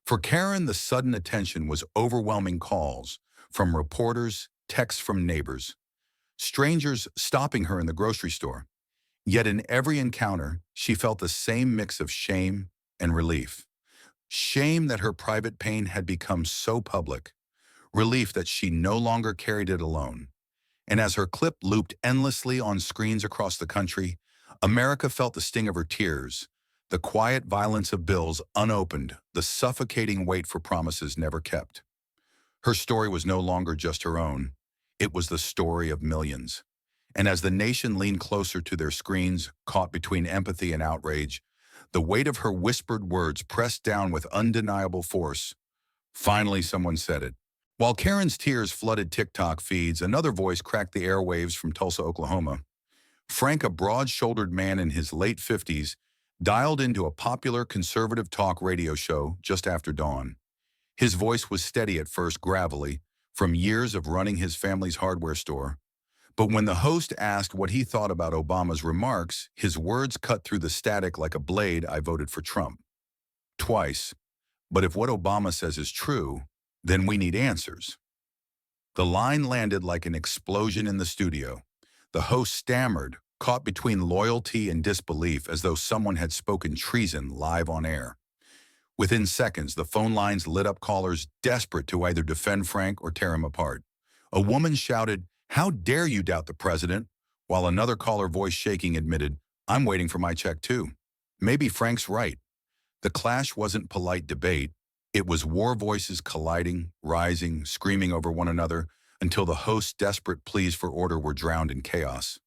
For Karen, the sudden attention was overwhelming calls from reporters, texts from neighbors, strangers stopping her in the grocery store. Yet in every encounter, she felt the same mix of shame and relief. Shame that her private pain had become so public, relief that she no longer carried it alone. And as her clip looped endlessly on screens across the country, America felt the sting of her tears, the quiet violence of bills unopened, the suffocating wait for promises never kept. Her story was no longer just her own. It was the story of millions. And as the nation leaned closer to their screens, caught between empathy and outrage, the weight of her whispered words pressed down with undeniable force. Finally, someone said it. While Karen's tears flooded TikTok feeds, another voice cracked the airwaves from Tulsa, Oklahoma. Frank, a broad-shouldered man in his late 50s, dialed into a popular conservative talk radio show just after dawn. His voice was steady at first, gravelly, from years of running his family's hardware store. But when the host asked what he thought about Obama's remarks, his words cut through the static like a blade. I voted for Trump. Twice. But if what Obama says is true, then we need answers. The line landed like an explosion in the studio. The host stammered, caught between loyalty and disbelief, as though someone had spoken treason live on air. Within seconds, the phone lines lit up, callers desperate to either defend Frank or tear him apart. A woman shouted, "How dare you doubt the president?" while another caller, voice shaking, admitted, "I'm waiting for my check too." Maybe Frank's right. The clash wasn't polite debate. It was war voices colliding, rising, screaming over one another, until the host's desperate pleas for order were drowned in chaos.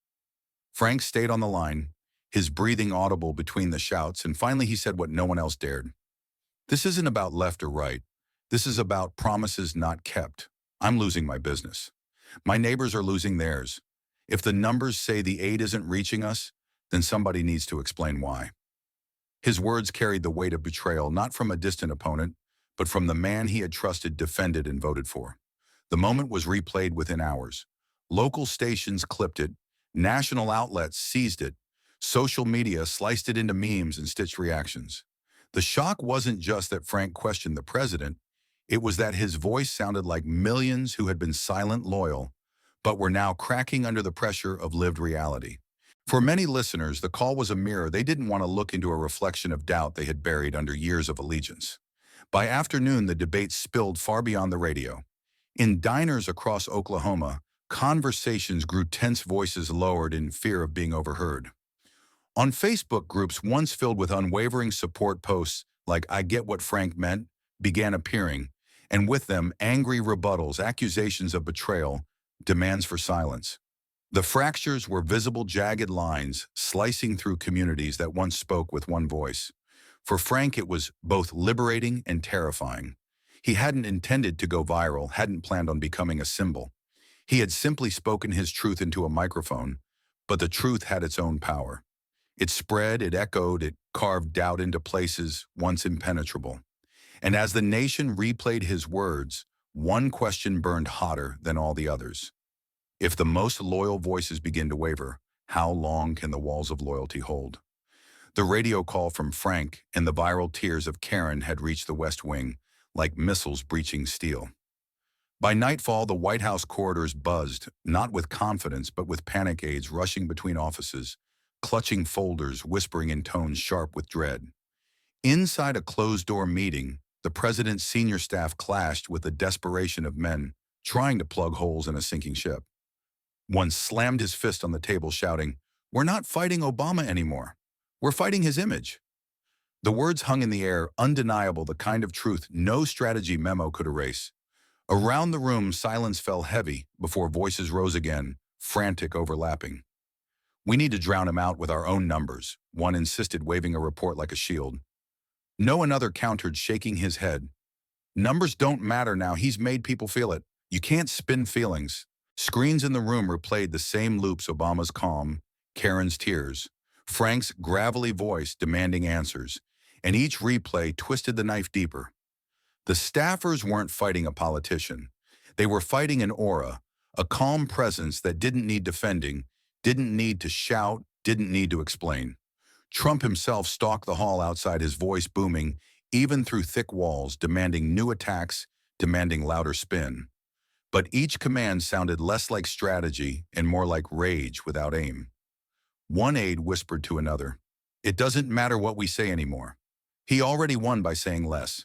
Frank stayed on the line, his breathing audible between the shouts, and finally he said what no one else dared. "This isn't about left or right. This is about promises not kept. I'm losing my business. My neighbors are losing theirs. If the numbers say the aid isn't reaching us, then somebody needs to explain why." His words carried the weight of betrayal, not from a distant opponent, but from the man he had trusted, defended, and voted for. The moment was replayed within hours. Local stations clipped it, national outlets seized it, social media sliced it into memes and stitched reactions. The shock wasn't just that Frank questioned the president, it was that his voice sounded like millions who had been silent loyal, but were now cracking under the pressure of lived reality. For many listeners, the call was a mirror. They didn't want to look into a reflection of doubt they had buried under years of allegiance. By afternoon, the debate spilled far beyond the radio. In diners across Oklahoma, conversations grew tense, voices lowered in fear of being overheard. On Facebook, groups once filled with unwavering support posts like "I get what Frank meant" began appearing, and with them angry rebuttals, accusations of betrayal, demands for silence. The fractures were visible, jagged lines slicing through communities that once spoke with one voice. For Frank, it was both liberating and terrifying. He hadn't intended to go viral, hadn't planned on becoming a symbol. He had simply spoken his truth into a microphone, but the truth had its own power. It spread, it echoed, it carved doubt into places once impenetrable. And as the nation replayed his words, one question burned hotter than all the others. If the most loyal voices begin to waver, how long can the walls of loyalty hold? The radio call from Frank and the viral tears of Karen had reached the West Wing, like missiles breaching steel. By nightfall, the White House corridors buzzed, not with confidence, but with panic aides rushing between offices, clutching folders, whispering in tones sharp with dread. Inside a closed-door meeting, the president's senior staff clashed with the desperation of men trying to plug holes in a sinking ship. One slammed his fist on the table, shouting, "We're not fighting Obama anymore. We're fighting his image." The words hung in the air, undeniable, the kind of truth no strategy memo could erase. Around the room, silence fell heavy before voices rose again, frantic, overlapping. "We need to drown him out with our own numbers," one insisted, waving a report like a shield. No, another countered, shaking his head. "Numbers don't matter now. He's made people feel it. You can't spin feelings." Screens in the room replayed the same loops: Obama's calm, Karen's tears, Frank's gravelly voice demanding answers, and each replay twisted the knife deeper. The staffers weren't fighting a politician. They were fighting an aura, a calm presence that didn't need defending, didn't need to shout, didn't need to explain. Trump himself stalked the hall outside, his voice booming, even through thick walls, demanding new attacks, demanding louder spin. But each command sounded less like strategy and more like rage without aim. One aide whispered to another, "It doesn't matter what we say anymore." He already won by saying less.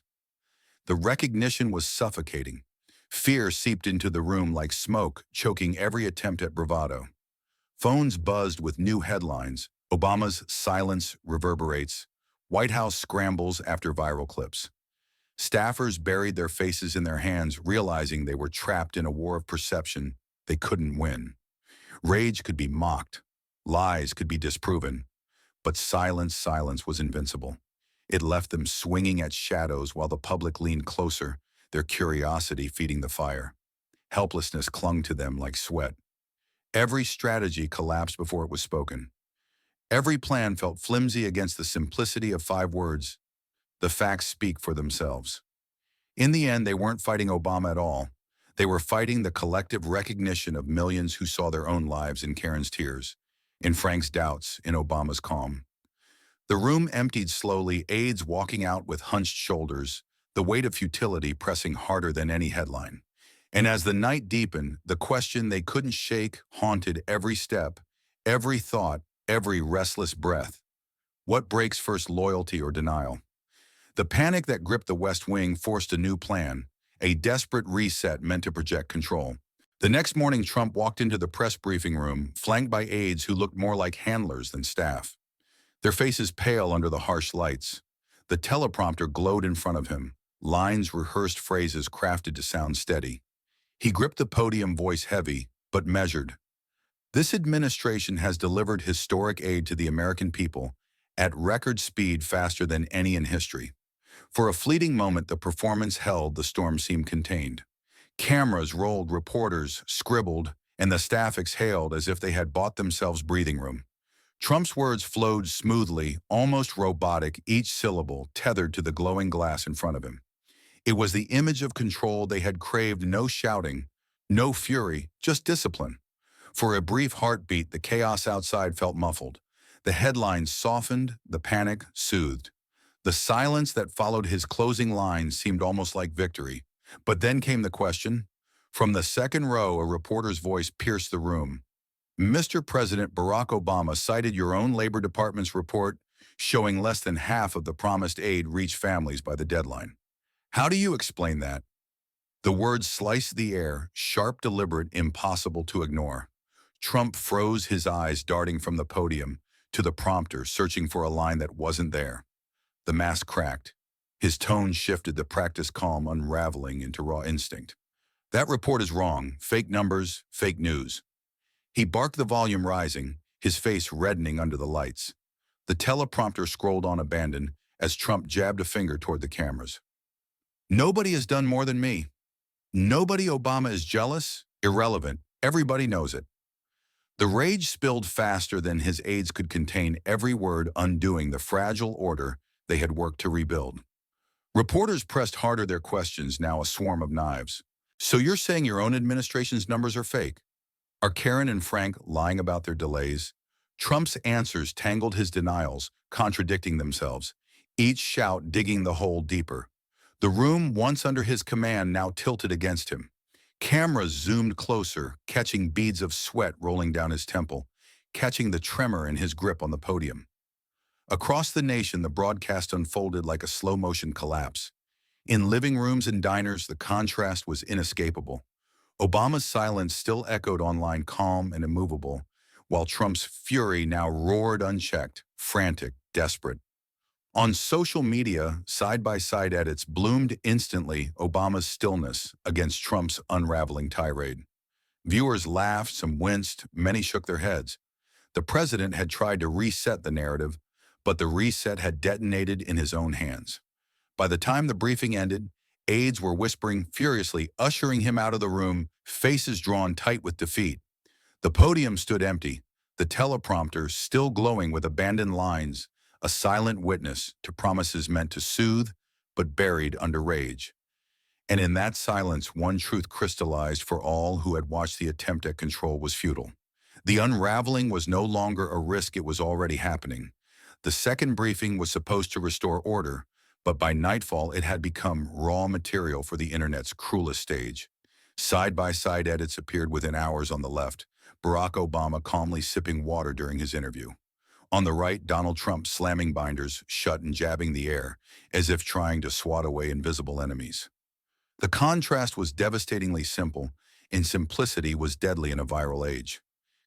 The recognition was suffocating. Fear seeped into the room like smoke, choking every attempt at bravado. Phones buzzed with new headlines. Obama's silence reverberates. White House scrambles after viral clips. Staffers buried their faces in their hands, realizing they were trapped in a war of perception they couldn't win. Rage could be mocked. Lies could be disproven. But silence was invincible. It left them swinging at shadows while the public leaned closer, their curiosity feeding the fire. Helplessness clung to them like sweat. Every strategy collapsed before it was spoken. Every plan felt flimsy against the simplicity of 5 words. The facts speak for themselves. In the end, they weren't fighting Obama at all. They were fighting the collective recognition of millions who saw their own lives in Karen's tears, in Frank's doubts, in Obama's calm. The room emptied slowly, aides walking out with hunched shoulders, the weight of futility pressing harder than any headline. And as the night deepened, the question they couldn't shake haunted every step, every thought, every restless breath. What breaks first, loyalty or denial? The panic that gripped the West Wing forced a new plan, a desperate reset meant to project control. The next morning, Trump walked into the press briefing room, flanked by aides who looked more like handlers than staff. Their faces pale under the harsh lights. The teleprompter glowed in front of him, lines, rehearsed phrases crafted to sound steady. He gripped the podium, voice heavy, but measured. This administration has delivered historic aid to the American people at record speed, faster than any in history. For a fleeting moment, the performance held, the storm seemed contained. Cameras rolled, reporters scribbled, and the staff exhaled as if they had bought themselves breathing room. Trump's words flowed smoothly, almost robotic, each syllable tethered to the glowing glass in front of him. It was the image of control they had craved, no shouting, no fury, just discipline. For a brief heartbeat, the chaos outside felt muffled. The headlines softened, the panic soothed. The silence that followed his closing lines seemed almost like victory. But then came the question. From the second row, a reporter's voice pierced the room. "Mr. President, Barack Obama cited your own Labor Department's report showing less than half of the promised aid reached families by the deadline. How do you explain that?" The words sliced the air, sharp, deliberate, impossible to ignore. Trump froze, his eyes darting from the podium to the prompter, searching for a line that wasn't there. The mask cracked. His tone shifted, the practiced calm unraveling into raw instinct. "That report is wrong. Fake numbers, fake news." He barked, the volume rising, his face reddening under the lights. The teleprompter scrolled on, abandoned, as Trump jabbed a finger toward the cameras. "Nobody has done more than me. Nobody. Obama is jealous, irrelevant. Everybody knows it." The rage spilled faster than his aides could contain, every word undoing the fragile order they had worked to rebuild. Reporters pressed harder, their questions now a swarm of knives. "So you're saying your own administration's numbers are fake? Are Karen and Frank lying about their delays?" Trump's answers tangled his denials, contradicting themselves, each shout digging the hole deeper. The room, once under his command, now tilted against him. Cameras zoomed closer, catching beads of sweat rolling down his temple, catching the tremor in his grip on the podium. Across the nation, the broadcast unfolded like a slow-motion collapse. In living rooms and diners, the contrast was inescapable. Obama's silence still echoed online, calm and immovable, while Trump's fury now roared unchecked, frantic, desperate. On social media, side-by-side edits bloomed instantly, Obama's stillness against Trump's unraveling tirade. Viewers laughed, some winced, many shook their heads. The president had tried to reset the narrative, but the reset had detonated in his own hands. By the time the briefing ended, aides were whispering furiously, ushering him out of the room, faces drawn tight with defeat. The podium stood empty, the teleprompter still glowing with abandoned lines, a silent witness to promises meant to soothe, but buried under rage. And in that silence, one truth crystallized for all who had watched the attempt at control was futile. The unraveling was no longer a risk, it was already happening. The second briefing was supposed to restore order, but by nightfall it had become raw material for the internet's cruelest stage. Side-by-side edits appeared within hours on the left, Barack Obama calmly sipping water during his interview. On the right, Donald Trump slamming binders shut and jabbing the air, as if trying to swat away invisible enemies. The contrast was devastatingly simple, and simplicity was deadly in a viral age.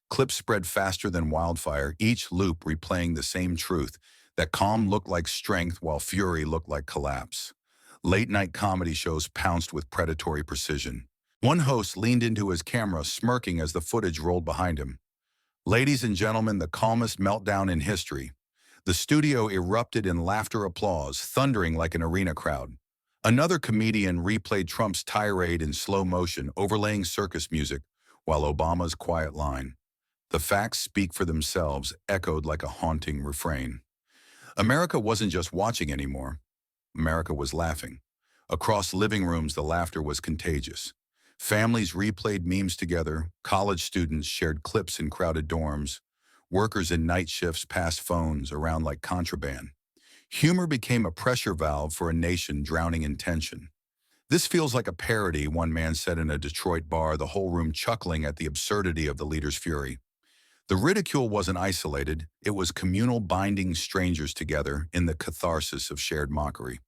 Clips spread faster than wildfire, each loop replaying the same truth, that calm looked like strength while fury looked like collapse. Late-night comedy shows pounced with predatory precision. One host leaned into his camera, smirking as the footage rolled behind him. Ladies and gentlemen, the calmest meltdown in history. The studio erupted in laughter applause, thundering like an arena crowd. Another comedian replayed Trump's tirade in slow motion, overlaying circus music, while Obama's quiet line, "The facts speak for themselves," echoed like a haunting refrain. America wasn't just watching anymore. America was laughing. Across living rooms, the laughter was contagious. Families replayed memes together, college students shared clips in crowded dorms, workers in night shifts passed phones around like contraband. Humor became a pressure valve for a nation drowning in tension. "This feels like a parody," one man said in a Detroit bar, the whole room chuckling at the absurdity of the leader's fury. The ridicule wasn't isolated, it was communal, binding strangers together in the catharsis of shared mockery.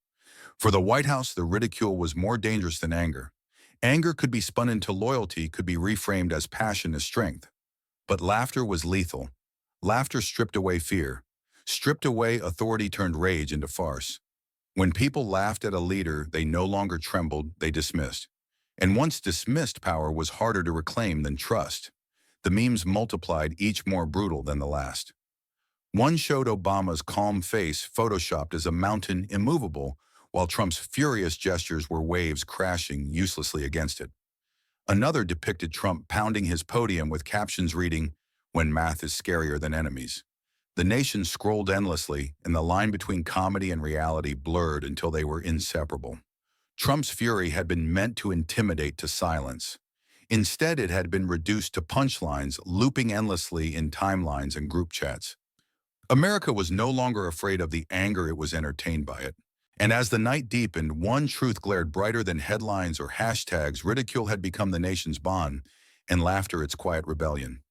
For the White House, the ridicule was more dangerous than anger. Anger could be spun into loyalty, could be reframed as passion as strength. But laughter was lethal. Laughter stripped away fear. Stripped away authority, turned rage into farce. When people laughed at a leader, they no longer trembled, they dismissed. And once dismissed, power was harder to reclaim than trust. The memes multiplied, each more brutal than the last. One showed Obama's calm face photoshopped as a mountain immovable, while Trump's furious gestures were waves crashing uselessly against it. Another depicted Trump pounding his podium with captions reading, "When math is scarier than enemies." The nation scrolled endlessly, and the line between comedy and reality blurred until they were inseparable. Trump's fury had been meant to intimidate to silence. Instead, it had been reduced to punchlines, looping endlessly in timelines and group chats. America was no longer afraid of the anger, it was entertained by it. And as the night deepened, one truth glared brighter than headlines or hashtags. Ridicule had become the nation's bond, and laughter its quiet rebellion.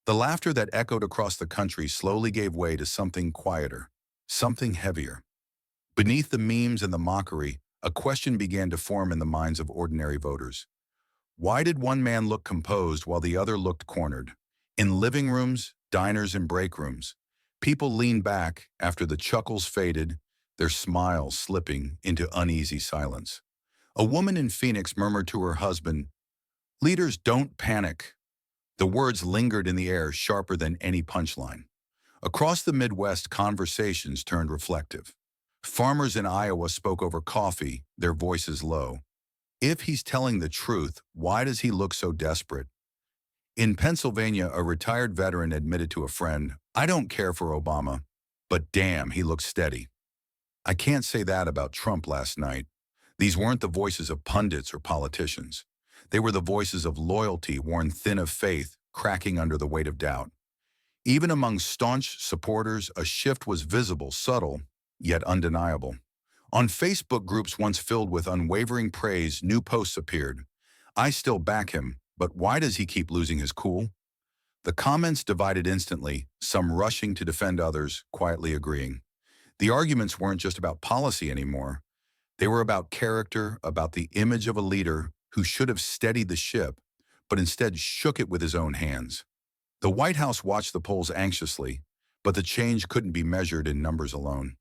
The laughter that echoed across the country slowly gave way to something quieter, something heavier. Beneath the memes and the mockery, a question began to form in the minds of ordinary voters. Why did one man look composed while the other looked cornered? In living rooms, diners, and break rooms, people leaned back after the chuckles faded, their smiles slipping into uneasy silence. A woman in Phoenix murmured to her husband, "Leaders don't panic." The words lingered in the air, sharper than any punchline. Across the Midwest, conversations turned reflective. Farmers in Iowa spoke over coffee, their voices low. "If he's telling the truth, why does he look so desperate?" In Pennsylvania, a retired veteran admitted to a friend, "I don't care for Obama, but damn, he looks steady." I can't say that about Trump last night. These weren't the voices of pundits or politicians. They were the voices of loyalty worn thin of faith, cracking under the weight of doubt. Even among staunch supporters, a shift was visible, subtle, yet undeniable. On Facebook groups once filled with unwavering praise, new posts appeared. "I still back him, but why does he keep losing his cool?" The comments divided instantly, some rushing to defend others, quietly agreeing. The arguments weren't just about policy anymore. They were about character, about the image of a leader who should have steadied the ship, but instead shook it with his own hands. The White House watched the polls anxiously, but the change couldn't be measured in numbers alone.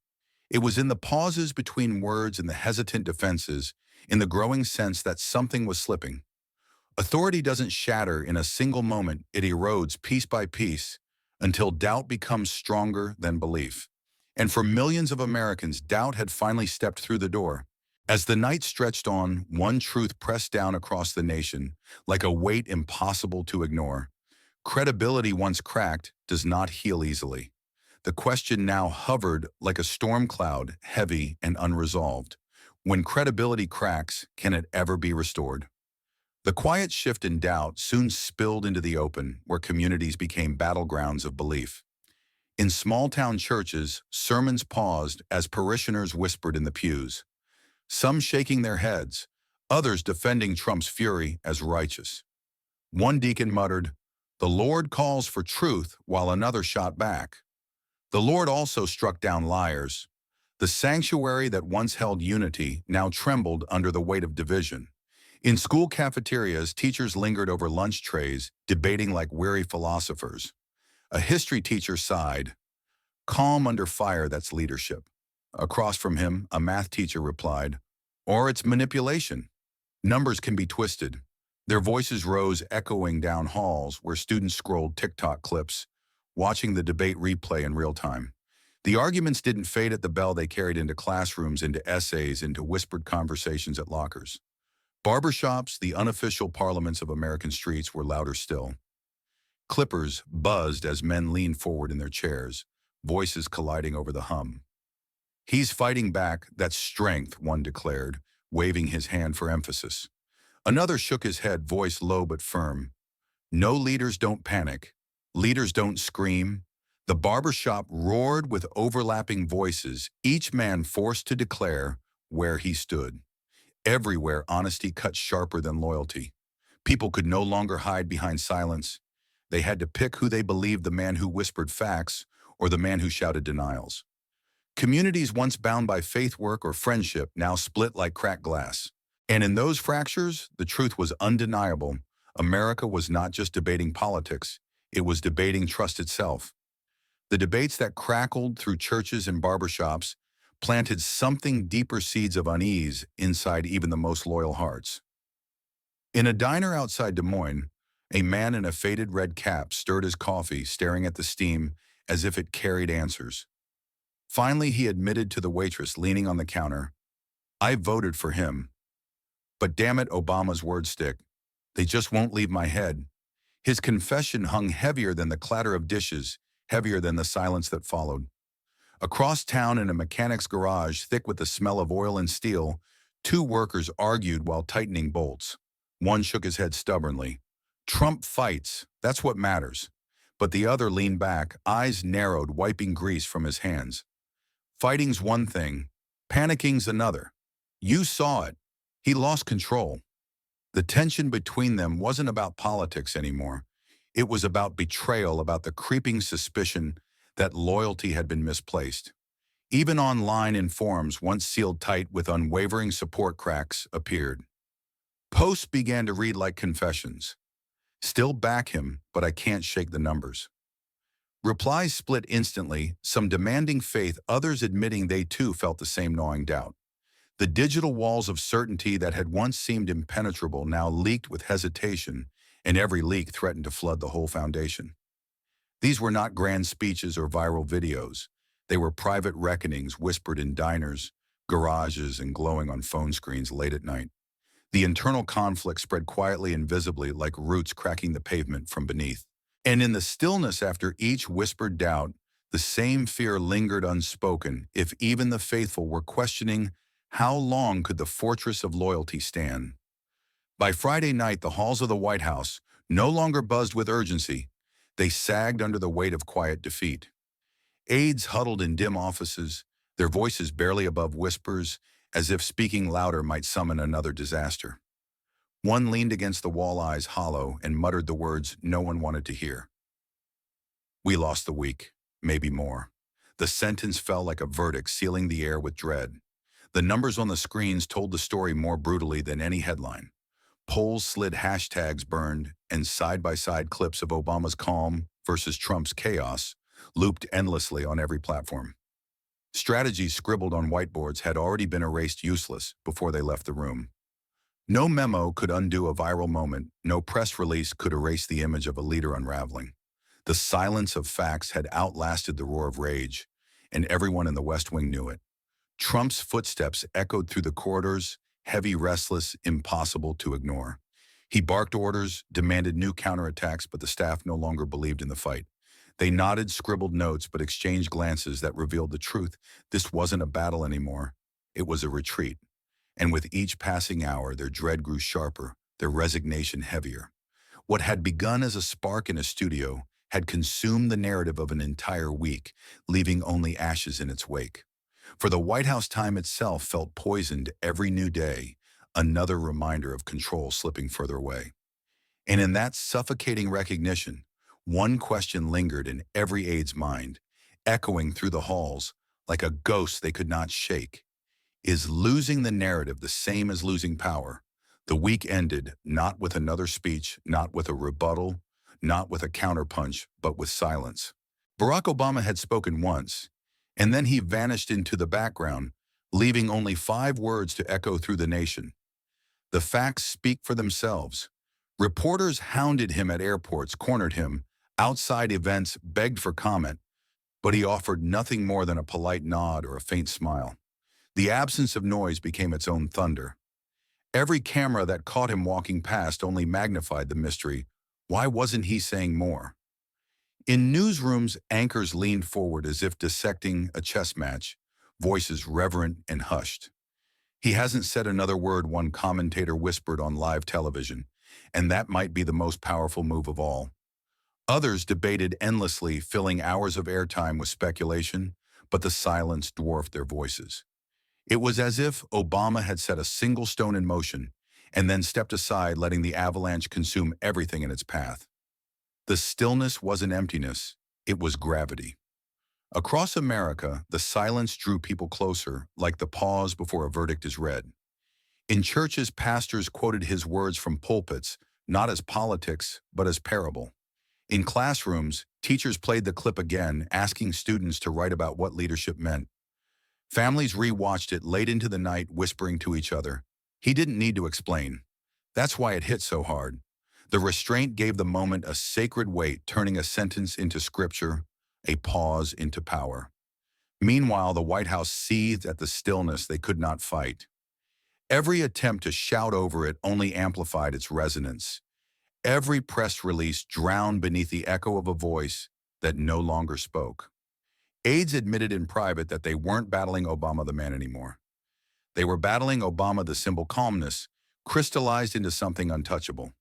It was in the pauses between words and the hesitant defenses, in the growing sense that something was slipping. Authority doesn't shatter in a single moment, it erodes piece by piece until doubt becomes stronger than belief. And for millions of Americans, doubt had finally stepped through the door. As the night stretched on, one truth pressed down across the nation, like a weight impossible to ignore. Credibility once cracked does not heal easily. The question now hovered like a storm cloud, heavy and unresolved. When credibility cracks, can it ever be restored? The quiet shift in doubt soon spilled into the open, where communities became battlegrounds of belief. In small-town churches, sermons paused as parishioners whispered in the pews, some shaking their heads, others defending Trump's fury as righteous. One deacon muttered, "The Lord calls for truth," while another shot back, "The Lord also struck down liars." The sanctuary that once held unity now trembled under the weight of division. In school cafeterias, teachers lingered over lunch trays, debating like weary philosophers. A history teacher sighed, "Calm under fire, that's leadership." Across from him, a math teacher replied, "Or it's manipulation. Numbers can be twisted." Their voices rose echoing down halls where students scrolled TikTok clips, watching the debate replay in real time. The arguments didn't fade at the bell. They carried into classrooms, into essays, into whispered conversations at lockers. Barbershops, the unofficial parliaments of American streets, were louder still. Clippers buzzed as men leaned forward in their chairs, voices colliding over the hum. "He's fighting back, that's strength," one declared, waving his hand for emphasis. Another shook his head, voice low but firm. "No, leaders don't panic. Leaders don't scream." The barbershop roared with overlapping voices, each man forced to declare where he stood. Everywhere, honesty cut sharper than loyalty. People could no longer hide behind silence. They had to pick who they believed, the man who whispered facts or the man who shouted denials. Communities once bound by faith, work, or friendship now split like cracked glass. And in those fractures, the truth was undeniable. America was not just debating politics, it was debating trust itself. The debates that crackled through churches and barbershops planted something deeper, seeds of unease inside even the most loyal hearts. In a diner outside Des Moines, a man in a faded red cap stirred his coffee, staring at the steam as if it carried answers. Finally, he admitted to the waitress leaning on the counter, "I voted for him. But damn it, Obama's words stick. They just won't leave my head." His confession hung heavier than the clatter of dishes, heavier than the silence that followed. Across town, in a mechanic's garage thick with the smell of oil and steel, two workers argued while tightening bolts. One shook his head stubbornly. "Trump fights, that's what matters." But the other leaned back, eyes narrowed, wiping grease from his hands. "Fighting's one thing, panicking's another. You saw it. He lost control." The tension between them wasn't about politics anymore. It was about betrayal, about the creeping suspicion that loyalty had been misplaced. Even online, in forums once sealed tight with unwavering support, cracks appeared. Posts began to read like confessions. "Still back him, but I can't shake the numbers." Replies split instantly, some demanding faith, others admitting they too felt the same gnawing doubt. The digital walls of certainty that had once seemed impenetrable now leaked with hesitation, and every leak threatened to flood the whole foundation. These were not grand speeches or viral videos. They were private reckonings whispered in diners, garages, and glowing on phone screens late at night. The internal conflict spread quietly and visibly like roots cracking the pavement from beneath. And in the stillness after each whispered doubt, the same fear lingered unspoken, if even the faithful were questioning how long could the fortress of loyalty stand. By Friday night, the halls of the White House no longer buzzed with urgency. They sagged under the weight of quiet defeat. Aides huddled in dim offices, their voices barely above whispers, as if speaking louder might summon another disaster. One leaned against the wall, eyes hollow, and muttered the words no one wanted to hear. "We lost the week, maybe more." The sentence fell like a verdict, sealing the air with dread. The numbers on the screens told the story more brutally than any headline. Polls slid, hashtags burned, and side-by-side clips of Obama's calm versus Trump's chaos looped endlessly on every platform. Strategies scribbled on whiteboards had already been erased, useless, before they left the room. No memo could undo a viral moment. No press release could erase the image of a leader unraveling. The silence of facts had outlasted the roar of rage, and everyone in the West Wing knew it. Trump's footsteps echoed through the corridors, heavy, restless, impossible to ignore. He barked orders, demanded new counterattacks, but the staff no longer believed in the fight. They nodded, scribbled notes, but exchanged glances that revealed the truth. This wasn't a battle anymore. It was a retreat. And with each passing hour, their dread grew sharper, their resignation heavier. What had begun as a spark in a studio had consumed the narrative of an entire week, leaving only ashes in its wake. For the White House time itself felt poisoned every new day, another reminder of control slipping further away. And in that suffocating recognition, one question lingered in every aide's mind, echoing through the halls like a ghost they could not shake. Is losing the narrative the same as losing power? The week ended not with another speech, not with a rebuttal, not with a counterpunch, but with silence. Barack Obama had spoken once, and then he vanished into the background, leaving only 5 words to echo through the nation. The facts speak for themselves. Reporters hounded him at airports, cornered him, outside events begged for comment, but he offered nothing more than a polite nod or a faint smile. The absence of noise became its own thunder. Every camera that caught him walking past only magnified the mystery. Why wasn't he saying more? In newsrooms, anchors leaned forward as if dissecting a chess match, voices reverent and hushed. He hasn't said another word, one commentator whispered on live television, and that might be the most powerful move of all. Others debated endlessly, filling hours of airtime with speculation, but the silence dwarfed their voices. It was as if Obama had set a single stone in motion and then stepped aside, letting the avalanche consume everything in its path. The stillness wasn't emptiness, it was gravity. Across America, the silence drew people closer, like the pause before a verdict is read. In churches, pastors quoted his words from pulpits, not as politics, but as parable. In classrooms, teachers played the clip again, asking students to write about what leadership meant. Families rewatched it late into the night, whispering to each other. He didn't need to explain. That's why it hit so hard. The restraint gave the moment a sacred weight, turning a sentence into scripture, a pause into power. Meanwhile, the White House seethed at the stillness they could not fight. Every attempt to shout over it only amplified its resonance. Every press release drowned beneath the echo of a voice that no longer spoke. Aides admitted in private that they weren't battling Obama the man anymore. They were battling Obama the symbol calmness, crystallized into something untouchable.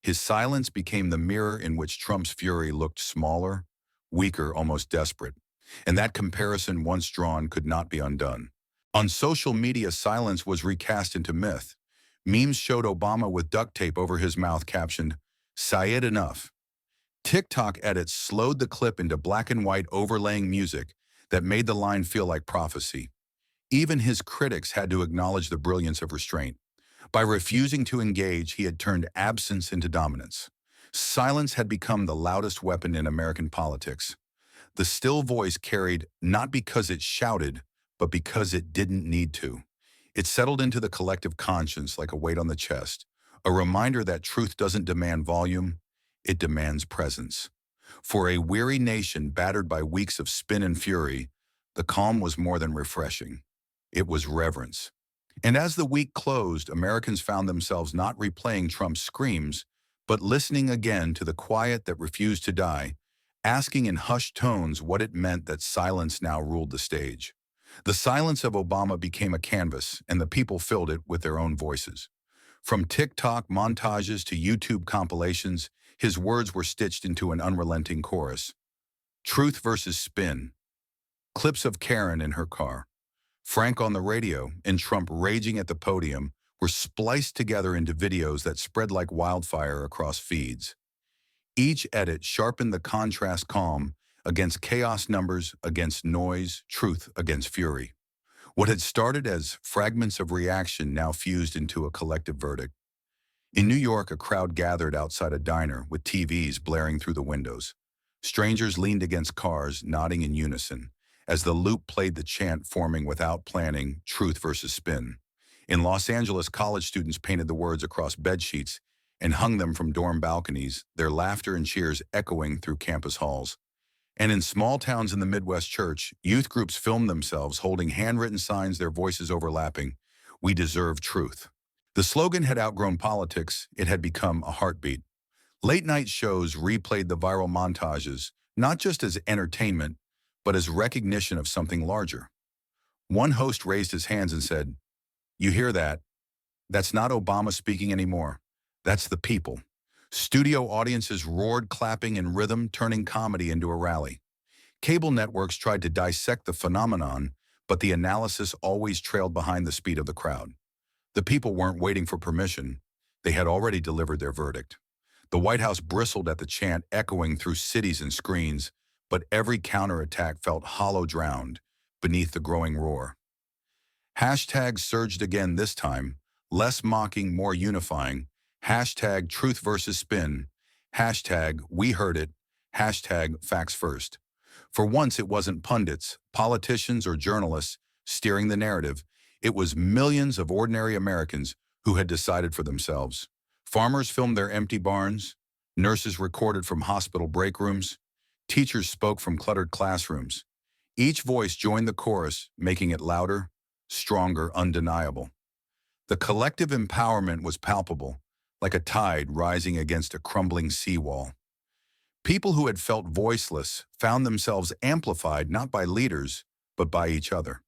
His silence became the mirror in which Trump's fury looked smaller, weaker, almost desperate. And that comparison, once drawn, could not be undone. On social media, silence was recast into myth. Memes showed Obama with duct tape over his mouth, captioned, "Say it enough." TikTok edits slowed the clip into black and white, overlaying music that made the line feel like prophecy. Even his critics had to acknowledge the brilliance of restraint. By refusing to engage, he had turned absence into dominance. Silence had become the loudest weapon in American politics. The still voice carried not because it shouted, but because it didn't need to. It settled into the collective conscience like a weight on the chest, a reminder that truth doesn't demand volume, it demands presence. For a weary nation battered by weeks of spin and fury, the calm was more than refreshing. It was reverence. And as the week closed, Americans found themselves not replaying Trump's screams, but listening again to the quiet that refused to die, asking in hushed tones what it meant that silence now ruled the stage. The silence of Obama became a canvas, and the people filled it with their own voices. From TikTok montages to YouTube compilations, his words were stitched into an unrelenting chorus. Truth versus spin. Clips of Karen in her car, Frank on the radio, and Trump raging at the podium were spliced together into videos that spread like wildfire across feeds. Each edit sharpened the contrast: calm against chaos, numbers against noise, truth against fury. What had started as fragments of reaction now fused into a collective verdict. In New York, a crowd gathered outside a diner with TVs blaring through the windows. Strangers leaned against cars, nodding in unison, as the loop played the chant forming without planning, truth versus spin. In Los Angeles, college students painted the words across bedsheets and hung them from dorm balconies, their laughter and cheers echoing through campus halls. And in small towns in the Midwest church, youth groups filmed themselves holding handwritten signs, their voices overlapping, "We deserve truth." The slogan had outgrown politics, it had become a heartbeat. Late-night shows replayed the viral montages, not just as entertainment, but as recognition of something larger. One host raised his hands and said, You hear that? That's not Obama speaking anymore. That's the people. Studio audiences roared, clapping in rhythm, turning comedy into a rally. Cable networks tried to dissect the phenomenon, but the analysis always trailed behind the speed of the crowd. The people weren't waiting for permission. They had already delivered their verdict. The White House bristled at the chant echoing through cities and screens, but every counterattack felt hollow, drowned beneath the growing roar. Hashtags surged again this time, less mocking, more unifying. Hashtag truth versus spin. Hashtag we heard it. Hashtag facts first. For once, it wasn't pundits, politicians, or journalists steering the narrative. It was millions of ordinary Americans who had decided for themselves. Farmers filmed their empty barns. Nurses recorded from hospital break rooms. Teachers spoke from cluttered classrooms. Each voice joined the chorus, making it louder, stronger, undeniable. The collective empowerment was palpable, like a tide rising against a crumbling seawall. People who had felt voiceless found themselves amplified not by leaders, but by each other.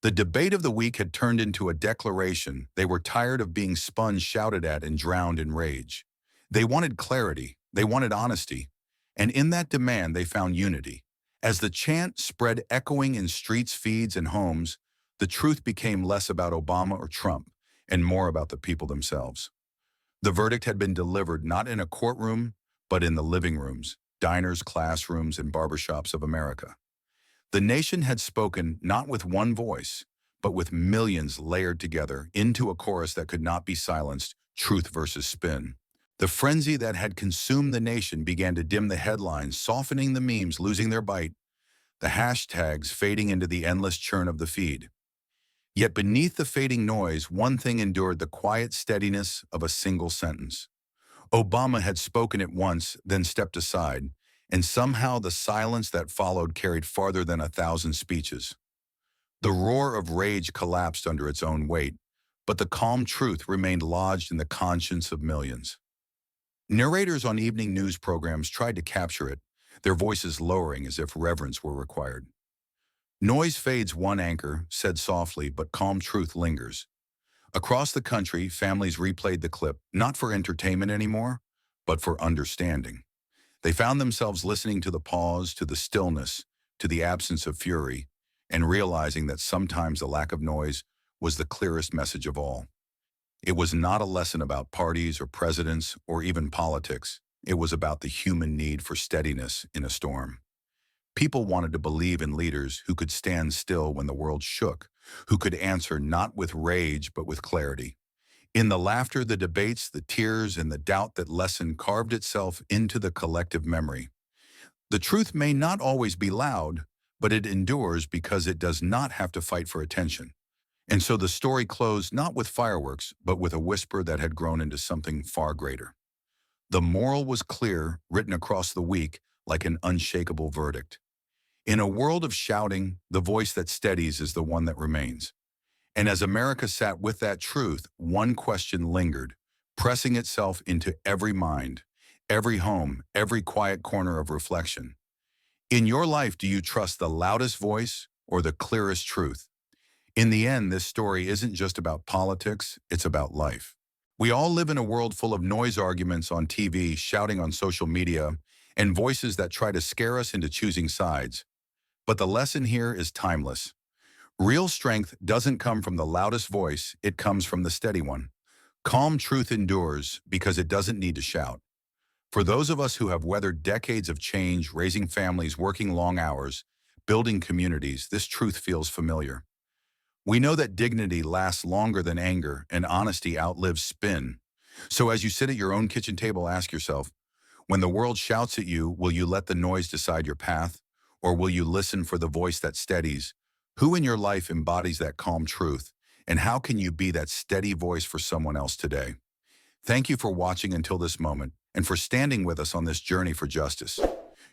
The debate of the week had turned into a declaration. They were tired of being spun, shouted at, and drowned in rage. They wanted clarity, they wanted honesty, and in that demand they found unity. As the chant spread echoing in streets, feeds, and homes, the truth became less about Obama or Trump and more about the people themselves. The verdict had been delivered not in a courtroom, but in the living rooms, diners, classrooms, and barbershops of America. The nation had spoken not with one voice, but with millions layered together into a chorus that could not be silenced, truth versus spin. The frenzy that had consumed the nation began to dim the headlines, softening the memes, losing their bite, the hashtags fading into the endless churn of the feed. Yet beneath the fading noise, one thing endured: the quiet steadiness of a single sentence. Obama had spoken it once, then stepped aside, and somehow the silence that followed carried farther than 1,000 speeches. The roar of rage collapsed under its own weight, but the calm truth remained lodged in the conscience of millions. Narrators on evening news programs tried to capture it, their voices lowering as if reverence were required. Noise fades, one anchor said softly, but calm truth lingers. Across the country, families replayed the clip, not for entertainment anymore, but for understanding. They found themselves listening to the pause, to the stillness, to the absence of fury, and realizing that sometimes the lack of noise was the clearest message of all. It was not a lesson about parties or presidents or even politics. It was about the human need for steadiness in a storm. People wanted to believe in leaders who could stand still when the world shook, who could answer not with rage but with clarity. In the laughter, the debates, the tears, and the doubt, that lesson carved itself into the collective memory. The truth may not always be loud, but it endures because it does not have to fight for attention. And so the story closed not with fireworks, but with a whisper that had grown into something far greater. The moral was clear, written across the week like an unshakable verdict. In a world of shouting, the voice that steadies is the one that remains. And as America sat with that truth, one question lingered, pressing itself into every mind, every home, every quiet corner of reflection. In your life, do you trust the loudest voice or the clearest truth? In the end, this story isn't just about politics, it's about life. We all live in a world full of noise, arguments on TV, shouting on social media, and voices that try to scare us into choosing sides. But the lesson here is timeless. Real strength doesn't come from the loudest voice, it comes from the steady one. Calm truth endures because it doesn't need to shout. For those of us who have weathered decades of change, raising families, working long hours, building communities, this truth feels familiar. We know that dignity lasts longer than anger and honesty outlives spin. So as you sit at your own kitchen table, ask yourself, when the world shouts at you, will you let the noise decide your path? Or will you listen for the voice that steadies? Who in your life embodies that calm truth? And how can you be that steady voice for someone else today? Thank you for watching until this moment and for standing with us on this journey for justice.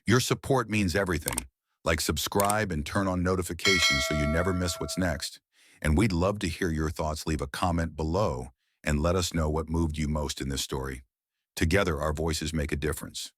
Your support means everything. Like, subscribe and turn on notifications so you never miss what's next. And we'd love to hear your thoughts. Leave a comment below and let us know what moved you most in this story. Together, our voices make a difference.